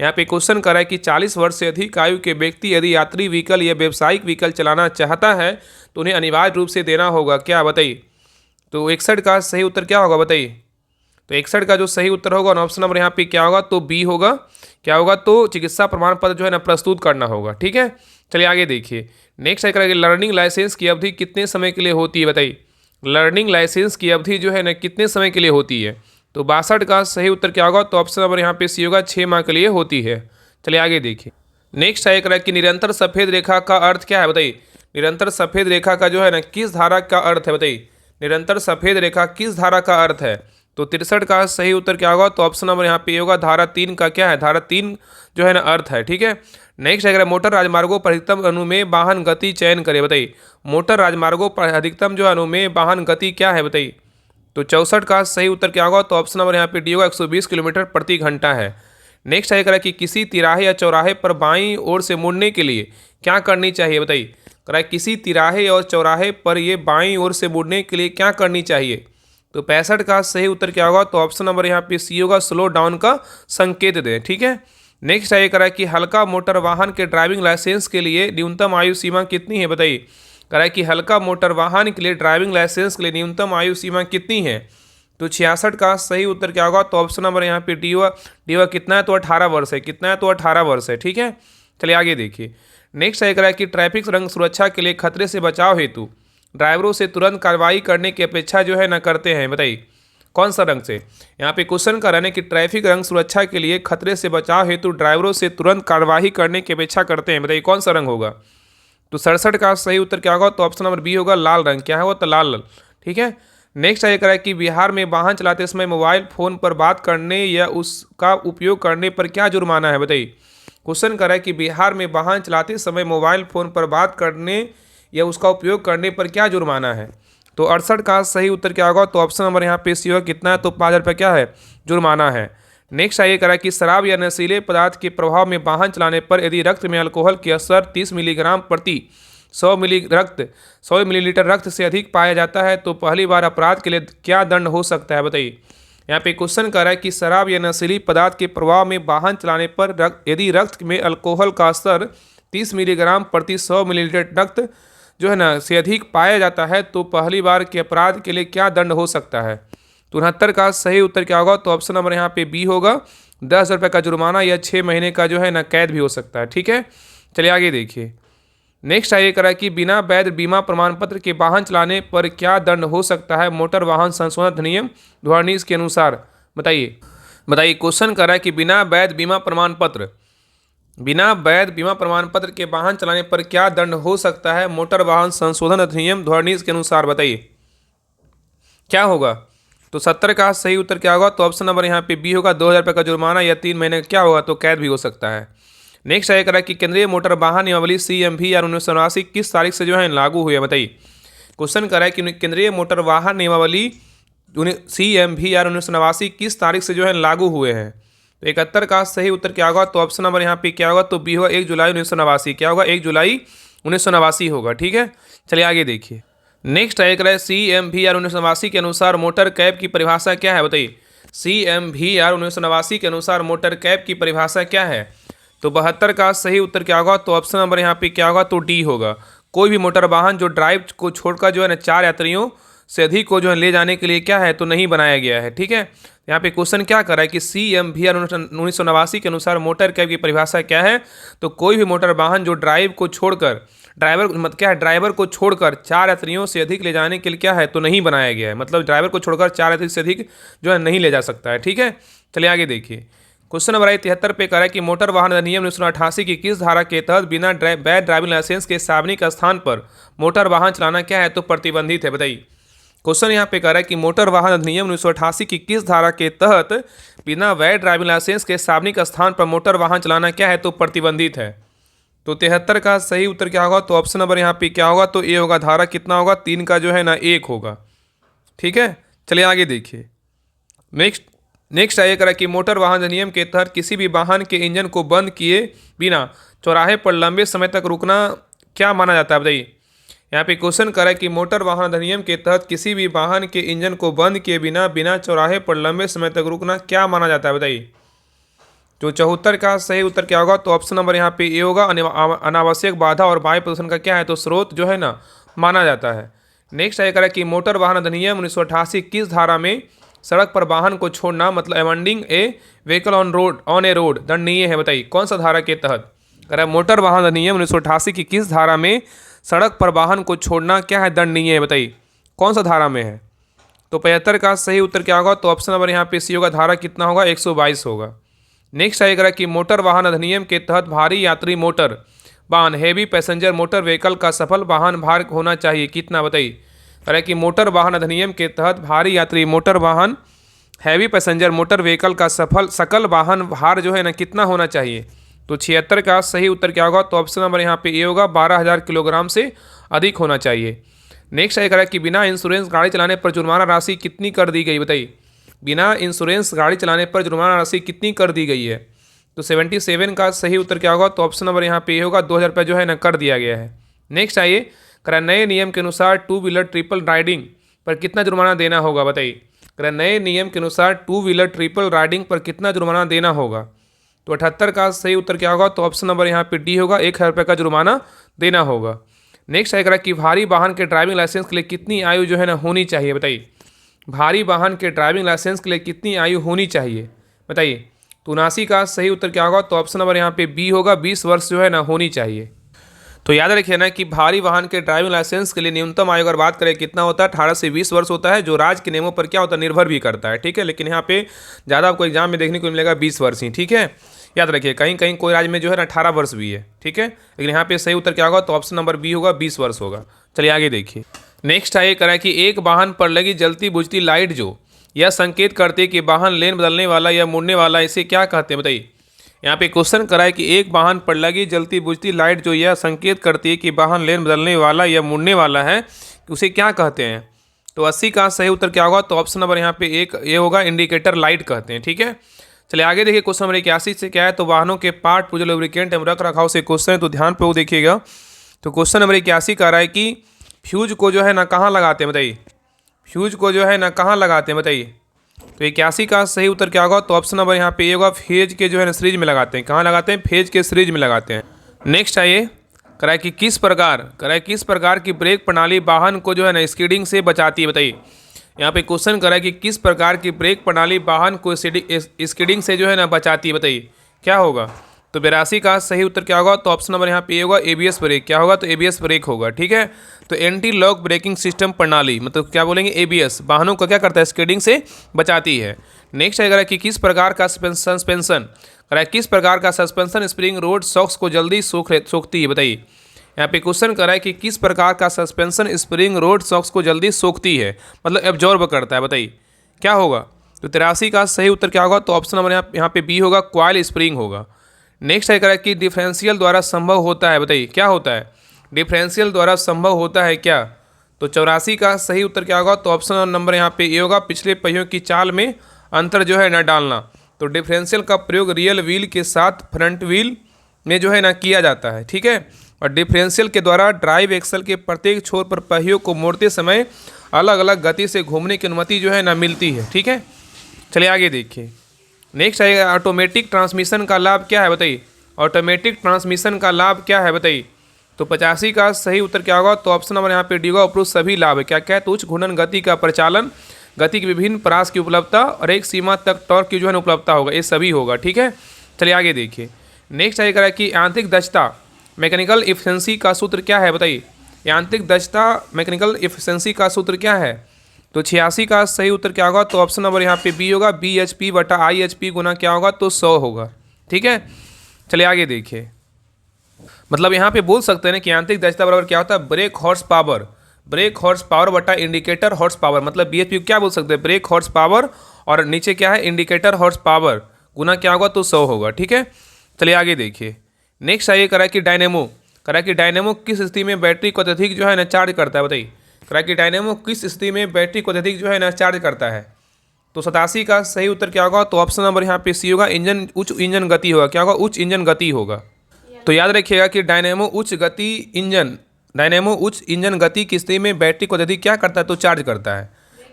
यहाँ पे क्वेश्चन कर रहा है कि 40 वर्ष से अधिक आयु के व्यक्ति यदि यात्री व्हीकल या व्यावसायिक व्हीकल चलाना चाहता है तो उन्हें अनिवार्य रूप से देना होगा क्या, बताइए। तो 61 का सही उत्तर क्या होगा, बताइए। तो 61 का जो सही उत्तर होगा ऑप्शन नंबर यहाँ पे क्या होगा, तो बी होगा। क्या होगा, तो चिकित्सा प्रमाण पत्र जो है ना प्रस्तुत करना होगा। ठीक है, चलिए आगे देखिए। नेक्स्ट है कि लर्निंग लाइसेंस की अवधि कितने समय के लिए होती है, बताइए। लर्निंग लाइसेंस की अवधि जो है ना कितने समय के लिए होती है। तो 62 का सही उत्तर क्या होगा, तो ऑप्शन नंबर यहाँ पे सी होगा, 6 माह के लिए होती है। चलिए आगे देखिए। नेक्स्ट है कि निरंतर सफ़ेद रेखा का अर्थ क्या है, बताइए। निरंतर सफ़ेद रेखा का जो है ना किस धारा का अर्थ है, बताइए। निरंतर सफ़ेद रेखा किस धारा का अर्थ है। तो 63 का सही उत्तर क्या होगा, तो ऑप्शन नंबर यहाँ पे होगा, धारा 3 का क्या है, धारा 3 जो है ना अर्थ है। ठीक है, नेक्स्ट अगर मोटर राजमार्गों पर अधिकतम अनुमेय वाहन गति चयन करें, बताइए। मोटर राजमार्गों पर अधिकतम जो अनुमेय वाहन गति क्या है, बताइए। तो 64 का सही उत्तर क्या होगा, तो ऑप्शन नंबर यहाँ पे डी होगा, 120 किलोमीटर प्रति घंटा है। नेक्स्ट है कि किसी तिराहे या चौराहे पर बाईं ओर से मुड़ने के लिए क्या करनी चाहिए, बताइए। कह किसी तिराहे और चौराहे पर ये बाईं ओर से मुड़ने के लिए क्या करनी चाहिए। तो 65 का सही उत्तर क्या होगा, तो ऑप्शन नंबर यहाँ पे सी होगा, स्लो डाउन का संकेत दें। ठीक है, नेक्स्ट है करा कि हल्का मोटर वाहन के ड्राइविंग लाइसेंस के लिए न्यूनतम आयु सीमा कितनी है, बताइए। करा कि हल्का मोटर वाहन के लिए ड्राइविंग लाइसेंस के लिए न्यूनतम आयु सीमा कितनी है। तो 66 का सही उत्तर क्या होगा, तो ऑप्शन नंबर यहाँ पे डी हुआ कितना है, तो 18 वर्ष है। कितना है, तो 18 वर्ष है। ठीक है, चलिए आगे देखिए। नेक्स्ट है करा कि ट्रैफिक रंग सुरक्षा के लिए खतरे से बचाव हेतु ड्राइवरों से तुरंत कार्रवाई करने की अपेक्षा जो है ना करते हैं, बताइए कौन सा रंग से। यहाँ पे क्वेश्चन कर रहे हैं कि ट्रैफिक रंग सुरक्षा के लिए खतरे से बचाव हेतु ड्राइवरों से तुरंत कार्रवाई करने की अपेक्षा करते हैं, बताइए कौन सा रंग होगा। तो 67 का सही उत्तर क्या होगा? तो ऑप्शन नंबर बी होगा, लाल रंग। क्या है वो? तो लाल। ठीक है। नेक्स्ट आगे करा है कि बिहार में वाहन चलाते समय मोबाइल फोन पर बात करने या उसका उपयोग करने पर क्या जुर्माना है? बताइए। क्वेश्चन करा है कि बिहार में वाहन चलाते समय मोबाइल फोन पर बात करने या उसका उपयोग करने पर क्या जुर्माना है? तो 68 का सही उत्तर क्या होगा? तो ऑप्शन नंबर यहाँ पे सी होगा। कितना है? तो 5,000 रुपये क्या है? जुर्माना है। नेक्स्ट आइए करा कि शराब या नशीले पदार्थ के प्रभाव में वाहन चलाने पर यदि रक्त में अल्कोहल की असर 30 मिलीग्राम प्रति 100 मिलीलीटर रक्त से अधिक पाया जाता है तो पहली बार अपराध के लिए क्या दंड हो सकता है? बताइए। यहाँ पे क्वेश्चन कर रहा है कि शराब या नशीली पदार्थ के प्रभाव में वाहन चलाने पर यदि रक्त में अल्कोहल का स्तर 30 मिलीग्राम प्रति 100 मिलीलीटर रक्त जो है ना से अधिक पाया जाता है तो पहली बार के अपराध के लिए क्या दंड हो सकता है? तो 69 का सही उत्तर क्या होगा? तो ऑप्शन नंबर यहाँ पे बी होगा, 10,000 रुपये का जुर्माना या 6 महीने का जो है ना कैद भी हो सकता है। ठीक है। चलिए आगे देखिए। नेक्स्ट आइए करा कि बिना वैध बीमा प्रमाण पत्र के वाहन चलाने पर क्या दंड हो सकता है मोटर वाहन संशोधन अधिनियम 2019 के अनुसार? बताइए। क्वेश्चन कर रहा है कि बिना वैध बीमा प्रमाण पत्र के वाहन चलाने पर क्या दंड हो सकता है मोटर वाहन संशोधन अधिनियम 2019 के अनुसार? बताइए क्या होगा? तो 70 का सही उत्तर क्या होगा? तो ऑप्शन नंबर यहाँ पे बी होगा, 2,000 रुपये का जुर्माना या 3 महीने क्या होगा? तो कैद भी हो सकता है। नेक्स्ट आया करा कि केंद्रीय मोटर वाहन नियमावली CMVR 1989 किस तारीख से जो है लागू हुई है? बताइए। क्वेश्चन करा है कि केंद्रीय मोटर वाहन नियमावली CMVR 1989 किस तारीख से जो है लागू हुए हैं? तो 71 का सही उत्तर क्या होगा? तो ऑप्शन नंबर यहाँ पे क्या होगा? तो बी होगा, 1 जुलाई 1989। क्या होगा? 1 जुलाई 1989 होगा। ठीक है। चलिए आगे देखिए। नेक्स्ट आया करा है CMVR 1989 के अनुसार मोटर कैब की परिभाषा क्या है? बताइए। CMVR 1989 के अनुसार मोटर कैब की परिभाषा क्या है? तो 72 का सही उत्तर क्या होगा? तो ऑप्शन नंबर यहाँ पे क्या होगा? तो डी होगा। कोई भी मोटर वाहन जो ड्राइव को छोड़कर जो है ना 4 यात्रियों से अधिक को जो है ले जाने के लिए क्या है? तो नहीं बनाया गया है। ठीक है। यहाँ पे क्वेश्चन क्या कर रहा है कि CMVR 1989 के अनुसार मोटर कैब की परिभाषा क्या है? तो कोई भी मोटर वाहन जो ड्राइवर को छोड़कर 4 यात्रियों से अधिक ले जाने के लिए क्या है? तो नहीं बनाया गया है। मतलब ड्राइवर को छोड़कर 4 यात्री से अधिक जो है नहीं ले जा सकता है। ठीक है। चलिए आगे देखिए। क्वेश्चन नंबर 73 पे कह रहा है कि मोटर वाहन अधिनियम 1988 की किस धारा के तहत बिना वैध ड्राइविंग लाइसेंस के सार्वजनिक स्थान पर मोटर वाहन चलाना क्या है? तो प्रतिबंधित है। बताइए। क्वेश्चन यहाँ पे कह रहा है कि मोटर वाहन अधिनियम 1988 की किस धारा के तहत बिना वैध ड्राइविंग लाइसेंस के सार्वजनिक स्थान पर मोटर वाहन चलाना क्या है? तो प्रतिबंधित है। तो 73 का सही उत्तर क्या होगा? तो ऑप्शन नंबर यहाँ पे क्या होगा? तो ए होगा। धारा कितना होगा? 3 का जो है ना 1 होगा। ठीक है। चलिए आगे देखिए। नेक्स्ट आइए करा कि मोटर वाहन अधिनियम के तहत किसी भी वाहन के इंजन को बंद किए बिना चौराहे पर लंबे समय तक रुकना क्या माना जाता है? बताइए। यहाँ पे क्वेश्चन करा कि मोटर वाहन अधिनियम के तहत किसी भी वाहन के इंजन को बंद किए बिना चौराहे पर लंबे समय तक रुकना क्या माना जाता है? बताइए। तो 74 का सही उत्तर क्या होगा? तो ऑप्शन नंबर यहाँ पे ए होगा, अनावश्यक बाधा और वायु प्रदूषण का क्या है? तो स्रोत जो है ना माना जाता है। नेक्स्ट आइए करा कि मोटर वाहन अधिनियम 1988 किस धारा में सड़क पर वाहन को छोड़ना मतलब abandoning A vehicle on A road दंडनीय है? बताइए कौन सा धारा के तहत? कह रहा है मोटर वाहन अधिनियम 1988 की किस धारा में सड़क पर वाहन को छोड़ना क्या है? दंडनीय है। बताइए कौन सा धारा में है? तो 75 का सही उत्तर क्या होगा? तो ऑप्शन नंबर यहाँ पे सी होगा। धारा कितना होगा? 122 होगा। नेक्स्ट आएगा कि मोटर वाहन अधिनियम के तहत भारी यात्री मोटर वाहन हैवी पैसेंजर मोटर व्हीकल का सफल वाहन भार होना चाहिए कितना? बताइए। कह कि मोटर वाहन अधिनियम के तहत भारी यात्री मोटर वाहन हैवी पैसेंजर मोटर व्हीकल का सकल वाहन भार जो है ना कितना होना चाहिए? तो 76 का सही उत्तर क्या होगा? तो ऑप्शन नंबर यहाँ पे ए होगा, 12,000 किलोग्राम से अधिक होना चाहिए। नेक्स्ट है कि बिना इंश्योरेंस गाड़ी चलाने पर जुर्माना राशि कितनी कर दी गई? बताइए। बिना इंश्योरेंस गाड़ी चलाने पर जुर्माना राशि कितनी कर दी गई है? तो 77 का सही उत्तर क्या होगा? तो ऑप्शन नंबर यहाँ पे ए होगा, 2,000 रुपये जो है ना कर दिया गया है। नेक्स्ट आइए नए नियम के अनुसार 2 व्हीलर ट्रिपल राइडिंग पर कितना जुर्माना देना होगा? बताइए। नए नियम के अनुसार 2 व्हीलर ट्रिपल राइडिंग पर कितना जुर्माना देना होगा? तो 78 का सही उत्तर क्या होगा? तो ऑप्शन नंबर यहाँ पे डी होगा, 1,000 रुपये का जुर्माना देना होगा। नेक्स्ट आएगा कि भारी वाहन के ड्राइविंग लाइसेंस के लिए कितनी आयु जो है ना होनी चाहिए? बताइए। भारी वाहन के ड्राइविंग लाइसेंस के लिए कितनी आयु होनी चाहिए? बताइए। तो 79 का सही उत्तर क्या होगा? तो ऑप्शन नंबर यहाँ पे बी होगा, 20 वर्ष जो है ना होनी चाहिए। तो याद रखिए ना कि भारी वाहन के ड्राइविंग लाइसेंस के लिए न्यूनतम आयु अगर बात करें कितना होता है, 18 से 20 वर्ष होता है, जो राज्य के नियमों पर क्या होता है निर्भर भी करता है। ठीक है। लेकिन यहाँ पे ज़्यादा आपको एग्जाम में देखने को मिलेगा 20 वर्ष ही। ठीक है। याद रखिए, कहीं कहीं कोई राज्य में जो है ना 18 वर्ष भी है, ठीक है, लेकिन यहाँ पे सही उत्तर क्या होगा, तो ऑप्शन नंबर बी होगा, 20 वर्ष होगा। चलिए आगे देखिए। नेक्स्ट है करा कि एक वाहन पर लगी जलती बुझती लाइट जो यह संकेत करती है कि वाहन लेन बदलने वाला या मुड़ने वाला, इसे क्या कहते हैं बताइए। यहाँ पे क्वेश्चन करा है कि एक वाहन पर लगी जलती बुझती लाइट जो यह संकेत करती है कि वाहन लेन बदलने वाला या मुड़ने वाला है, उसे क्या कहते हैं। तो 80 का सही उत्तर क्या होगा, तो ऑप्शन नंबर यहाँ पे एक ये होगा, इंडिकेटर लाइट कहते हैं, ठीक है। चलिए आगे देखिए, क्वेश्चन नंबर 81 से क्या है, तो वाहनों के पार्ट पुर्जे लुब्रिकेंट एवं रख रखाव से क्वेश्चन है, तो ध्यान पे वो देखिएगा। तो क्वेश्चन नंबर 81 कह रहा है कि फ्यूज को जो है ना कहाँ लगाते हैं बताइए, फ्यूज को जो है ना कहाँ लगाते हैं बताइए। तो 81 का सही उत्तर क्या होगा, तो ऑप्शन नंबर यहाँ पे ये होगा, फेज के जो है ना सीरीज में लगाते हैं। कहाँ लगाते हैं, फेज के सीरीज में लगाते हैं। नेक्स्ट आइए, कराए कि किस प्रकार की ब्रेक प्रणाली वाहन को जो है ना स्किडिंग से बचाती है बताइए। यहाँ पे क्वेश्चन करा है कि किस प्रकार की ब्रेक प्रणाली वाहन को स्किडिंग से जो है ना बचाती है बताइए, क्या होगा। तो 82 का सही उत्तर क्या होगा, तो ऑप्शन नंबर यहाँ पे होगा, एबीएस ब्रेक। क्या होगा, तो एबीएस ब्रेक होगा, ठीक है। तो एंटी लॉक ब्रेकिंग सिस्टम प्रणाली मतलब क्या बोलेंगे, एबीएस, वाहनों को क्या करता है, स्किडिंग से बचाती है। नेक्स्ट है कि किस प्रकार का सस्पेंशन किस प्रकार का सस्पेंशन स्प्रिंग रोड सॉक्स को जल्दी सोखती है बताइए। यहाँ पे क्वेश्चन करा है कि किस प्रकार का सस्पेंशन स्प्रिंग रोड सॉक्स को जल्दी सोखती है, मतलब एब्जॉर्ब करता है बताइए, क्या होगा। तो 83 का सही उत्तर क्या होगा, तो ऑप्शन नंबर यहाँ पे बी होगा, कॉइल स्प्रिंग होगा। नेक्स्ट है करा कि डिफरेंशियल द्वारा संभव होता है बताइए, क्या होता है, डिफरेंशियल द्वारा संभव होता है क्या। तो 84 का सही उत्तर क्या होगा, तो ऑप्शन नंबर यहाँ पे ए होगा, पिछले पहियों की चाल में अंतर जो है ना डालना। तो डिफरेंशियल का प्रयोग रियल व्हील के साथ फ्रंट व्हील में जो है ना किया जाता है, ठीक है। और डिफरेंशियल के द्वारा ड्राइव एक्सल के प्रत्येक छोर पर पहियों को मोड़ते समय अलग अलग गति से घूमने की अनुमति जो है ना मिलती है, ठीक है। चलिए आगे देखिए। नेक्स्ट आएगा, ऑटोमेटिक ट्रांसमिशन का लाभ क्या है बताइए, ऑटोमेटिक ट्रांसमिशन का लाभ क्या है बताइए। तो 85 का सही उत्तर क्या होगा, तो ऑप्शन नंबर यहाँ पे डी होगा, उपरोक्त सभी लाभ है। क्या क्या है, तो उच्च घूर्णन गति का प्रचालन, गति की विभिन्न परास की उपलब्धता और एक सीमा तक टॉर्क की जो है ना उपलब्धता होगा, ये सभी होगा, ठीक है। चलिए आगे देखिए। नेक्स्ट आएगा कि यांत्रिक दक्षता मैकेनिकल इफिशिएंसी का सूत्र क्या है बताइए। यांत्रिक दक्षता मैकेनिकल इफिशिएंसी का सूत्र क्या है। तो 86 का सही उत्तर क्या होगा, तो ऑप्शन नंबर यहाँ पे बी होगा, BHP बटा IHP गुना क्या होगा, तो 100 होगा, ठीक है। चलिए आगे देखिए। मतलब यहाँ पे बोल सकते हैं ना कि यांत्रिक दक्षता बराबर क्या होता है, ब्रेक हॉर्स पावर बटा इंडिकेटर हॉर्स पावर। मतलब BHP क्या बोल सकते हैं, ब्रेक हॉर्स पावर, और नीचे क्या है, इंडिकेटर हॉर्स पावर गुना क्या होगा, तो 100 होगा, ठीक है। चलिए आगे देखिए। नेक्स्ट आइए करा कि डायनेमो किस स्थिति में बैटरी को अत्यधिक जो है ना चार्ज करता है बताइए। करा कि डायनेमो किस स्थिति में बैटरी को अत्यधिक जो है ना चार्ज करता है। तो 87 का सही उत्तर क्या होगा, तो ऑप्शन नंबर यहाँ पे सी होगा, उच्च इंजन गति होगा। क्या होगा, उच्च इंजन गति होगा। तो याद रखिएगा कि डायनेमो उच्च इंजन गति की स्थिति में बैटरी को अत्यधिक क्या करता है, तो चार्ज करता है।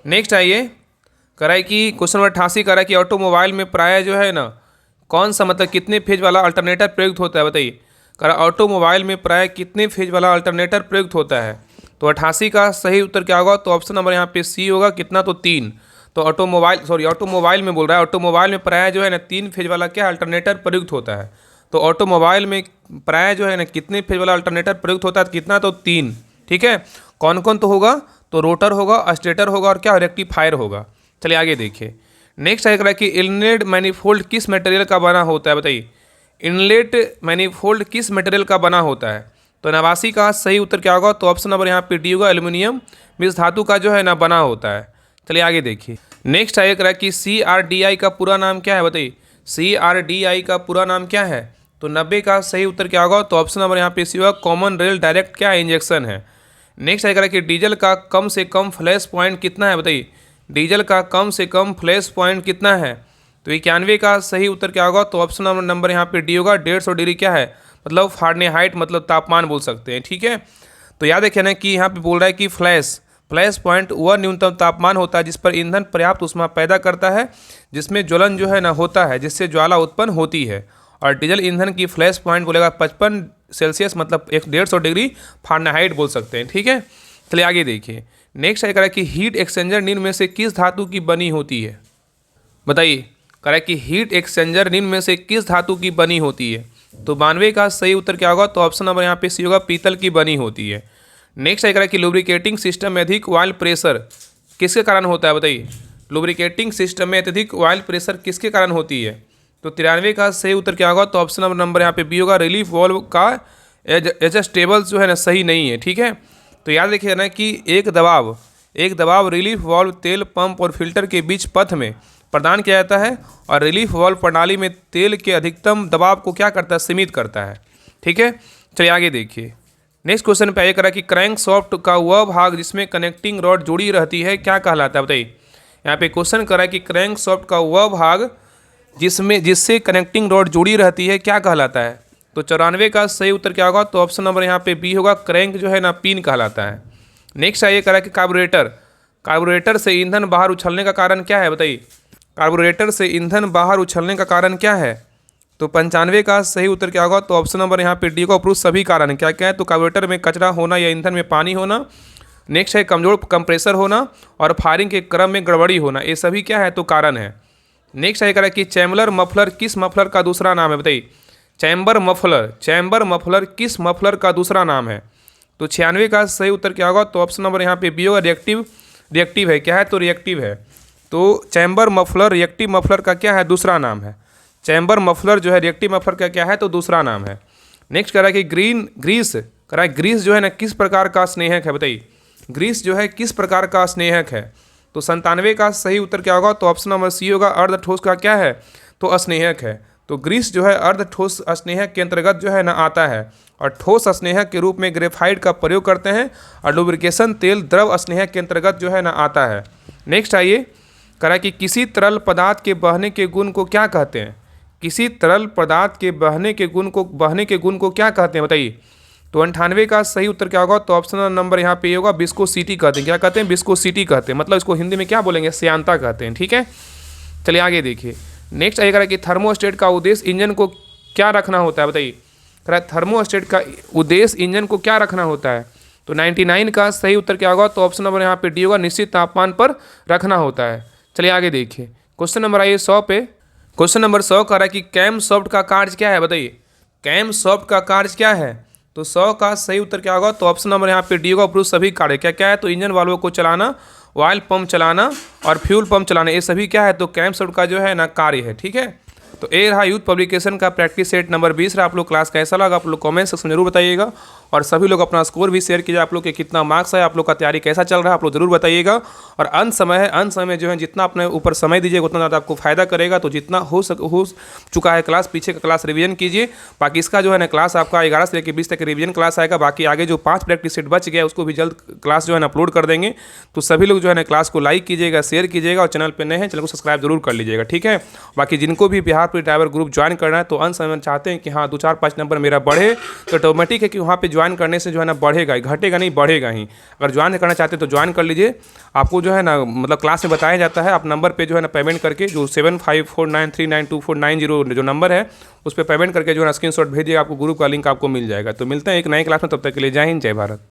नेक्स्ट आइए कराए कि क्वेश्चन नंबर 88 करा कि ऑटोमोबाइल में प्राय जो है ना कौन सा मतलब कितने फेज वाला अल्टरनेटर प्रयुक्त होता है बताइए। करा ऑटोमोबाइल में प्राय कितने फेज वाला अल्टरनेटर प्रयुक्त होता है। तो 88 का सही उत्तर क्या होगा, तो ऑप्शन नंबर यहाँ पे सी होगा, कितना, तो 3। तो ऑटोमोबाइल में बोल रहा है, ऑटोमोबाइल में प्राय जो है ना 3 फेज वाला क्या अल्टरनेटर प्रयुक्त होता है। तो ऑटोमोबाइल में प्राय जो है ना कितने फेज वाला अल्टरनेटर प्रयुक्त होता है, कितना, तो 3, ठीक है। कौन कौन तो होगा, तो रोटर होगा, स्टेटर होगा, और क्या रेक्टिफायर होगा। चलिए आगे देखिए। नेक्स्ट है कि इनलेट मैनिफोल्ड किस मटेरियल का बना होता है बताइए। इनलेट मैनिफोल्ड किस मटेरियल का बना होता है। तो 89 का सही उत्तर क्या होगा, तो ऑप्शन नंबर यहाँ पे डी होगा, एल्यूमिनियम मिश्र धातु का जो है ना बना होता है। चलिए आगे देखिए। नेक्स्ट है कि CRDI का पूरा नाम क्या है बताइए। CRDI का पूरा नाम क्या है। तो 90 का सही उत्तर क्या होगा, तो ऑप्शन नंबर यहाँ पे सी होगा, कॉमन रेल डायरेक्ट क्या इंजेक्शन है। नेक्स्ट है कि डीजल का कम से कम फ्लैश पॉइंट कितना है बताइए। डीजल का कम से कम फ्लैश पॉइंट कितना है। तो 91 का सही उत्तर क्या होगा, तो ऑप्शन नंबर यहाँ पे डी होगा, 150 डिग्री क्या है, मतलब फारेनहाइट मतलब तापमान बोल सकते हैं, ठीक है। तो याद रखिए ना कि यहाँ पे बोल रहा है कि फ्लैश पॉइंट वह न्यूनतम तापमान होता है जिस पर ईंधन पर्याप्त ऊष्मा पैदा करता है, जिसमें ज्वलन जो है ना होता है, जिससे ज्वाला उत्पन्न होती है। और डीजल ईंधन की फ्लैश पॉइंट बोलेगा 55 सेल्सियस मतलब 150 डिग्री फारेनहाइट बोल सकते हैं, ठीक है। चलिए आगे देखिए। नेक्स्ट है कि हीट एक्सचेंजर निम्न में से किस धातु की बनी होती है बताइए। कह कि हीट एक्सचेंजर निम्न में से किस धातु की बनी होती है। तो 92 का सही उत्तर क्या होगा, तो ऑप्शन नंबर यहाँ पे सी होगा, पीतल की बनी होती है। नेक्स्ट है कि लुब्रिकेटिंग सिस्टम में अधिक ऑयल प्रेशर किसके कारण होता है बताइए। लुब्रिकेटिंग सिस्टम में अत्यधिक ऑयल प्रेशर किसके कारण होती है। तो 93 का सही उत्तर क्या होगा? तो ऑप्शन नंबर यहाँ पे बी होगा, रिलीफ वाल्व का एडजस्टेबल जो है ना सही नहीं है। ठीक है, तो याद रखिए ना कि एक दबाव रिलीफ वाल्व तेल पंप और फिल्टर के बीच पथ में प्रदान किया जाता है और रिलीफ वाल्व प्रणाली में तेल के अधिकतम दबाव को क्या करता है? सीमित करता है। ठीक है, चलिए आगे देखिए। नेक्स्ट क्वेश्चन पे आइए करा कि क्रैंक सॉफ्ट का वह भाग जिसमें कनेक्टिंग रॉड जुड़ी रहती है क्या कहलाता है? बताइए, यहाँ पे क्वेश्चन करा कि क्रैंक सॉफ्ट का वह भाग जिससे कनेक्टिंग रॉड जुड़ी रहती है क्या कहलाता है? तो 94 का सही उत्तर क्या होगा? तो ऑप्शन नंबर यहाँ पे बी होगा, क्रैंक जो है ना पिन कहलाता है। नेक्स्ट आइए करा कि कार्बोरेटर से ईंधन बाहर उछलने का कारण क्या है? बताइए, कार्बोरेटर से ईंधन बाहर उछलने का कारण क्या है? तो 95 का सही उत्तर क्या होगा? तो ऑप्शन नंबर यहाँ पे डी को अप्रूव सभी कारण क्या क्या है? तो कार्बोरेटर में कचरा होना या ईंधन में पानी होना, नेक्स्ट है कमजोर कंप्रेसर होना और फायरिंग के क्रम में गड़बड़ी होना, ये सभी क्या है? तो कारण है। नेक्स्ट है करा कि चैम्बर मफलर किस मफलर का दूसरा नाम है? बताइए, चैम्बर मफलर किस मफलर का दूसरा नाम है? तो 96 का सही उत्तर क्या होगा? तो ऑप्शन नंबर यहाँ पे बी होगा, रिएक्टिव है। क्या है? तो रिएक्टिव है। तो चैम्बर मफलर रिएक्टिव मफलर का क्या है? दूसरा नाम है। चैम्बर मफलर जो है रिएक्टिव मफलर का क्या है? तो दूसरा नाम है। नेक्स्ट कह रहा है कि ग्रीस जो है ना किस प्रकार का स्नेहक है? बताइए, ग्रीस जो है किस प्रकार का स्नेहक है? तो 97 का सही उत्तर क्या होगा? तो ऑप्शन नंबर सी होगा, अर्ध ठोस का क्या है? तो अस्नेहक है। तो ग्रीस जो है अर्ध ठोस स्नेहक के अंतर्गत जो है ना आता है और ठोस स्नेहक के रूप में ग्रेफाइट का प्रयोग करते हैं और लुब्रिकेशन तेल द्रव स्नेहक के अंतर्गत जो है ना आता है। नेक्स्ट आइए करा कि किसी तरल पदार्थ के बहने के गुण को क्या कहते हैं? किसी तरल पदार्थ के बहने के गुण को क्या कहते हैं? बताइए, तो 98 का सही उत्तर क्या होगा? तो ऑप्शन नंबर यहाँ पे होगा, विस्कोसिटी कहते हैं। क्या कहते हैं? विस्कोसिटी कहते हैं, मतलब इसको हिंदी में क्या बोलेंगे? श्यानता कहते हैं। ठीक है, चलिए आगे देखिए। नेक्स्ट आइएगा कि थर्मोस्टेट का उद्देश्य इंजन को क्या रखना होता है? बताइए, थर्मोस्टेट का उद्देश्य इंजन को क्या रखना होता है? तो 99 का सही उत्तर क्या होगा? तो ऑप्शन नंबर यहाँ पे डी होगा, निश्चित तापमान पर रखना होता है। चलिए आगे देखिए, क्वेश्चन नंबर आइए 100 पे। क्वेश्चन नंबर 100 कह रहा है कि कैम सॉफ्ट का कार्य क्या है? बताइए, कैम सॉफ्ट का कार्य क्या है? तो 100 का सही उत्तर क्या होगा? तो ऑप्शन नंबर यहाँ पे डी होगा, अप्रूव सभी कार्य क्या क्या है? तो इंजन वाल्वों को चलाना, ऑयल पंप चलाना और फ्यूल पंप चलाना, ये सभी क्या है? तो कैम सॉफ्ट का जो है ना कार्य है। ठीक है, तो ये रहा यूथ पब्लिकेशन का प्रैक्टिस सेट नंबर 20 रहा। आप लोग क्लास कैसा लगा आप लोग कमेंट सेक्शन में जरूर बताइएगा और सभी लोग अपना स्कोर भी शेयर कीजिए। आप लोग के कितना मार्क्स है, आप लोग का तैयारी कैसा चल रहा है, आप लोग जरूर बताइएगा। और अंत समय में जो है जितना अपने ऊपर समय दीजिएगा उतना ज़्यादा आपको फायदा करेगा। तो जितना हो चुका है क्लास, पीछे का क्लास रिवीजन कीजिए। बाकी इसका जो है ना क्लास आपका 11 से लेकर 20 तक रिवीजन क्लास आएगा। बाकी आगे जो 5 प्रैक्टिस सेट बच गया उसको भी जल्द क्लास जो है ना अपलोड कर देंगे। तो सभी लोग जो है ना क्लास को लाइक कीजिएगा, शेयर कीजिएगा और चैनल पर नए हैं चैनल को सब्सक्राइब जरूर कर लीजिएगा। ठीक है, बाकी जिनको भी Bihar police driver group join करना है तो अंत समय चाहते हैं कि हाँ 2 4 5 नंबर मेरा बढ़े, तो ऑटोमेटिक है कि वहाँ पे ज्वाइन करने से जो है ना बढ़ेगा ही, घटेगा नहीं बढ़ेगा ही। अगर ज्वाइन करना चाहते हैं तो ज्वाइन कर लीजिए। आपको जो है ना मतलब क्लास में बताया जाता है, आप नंबर पे जो है ना पेमेंट करके जो 7549392490 जो नंबर है उस पर पेमेंट करके जो है ना स्क्रीनशॉट भेजिए, आपको ग्रुप का लिंक आपको मिल जाएगा। तो मिलते हैं एक नए क्लास में, तब तक के लिए जय हिंद जय भारत।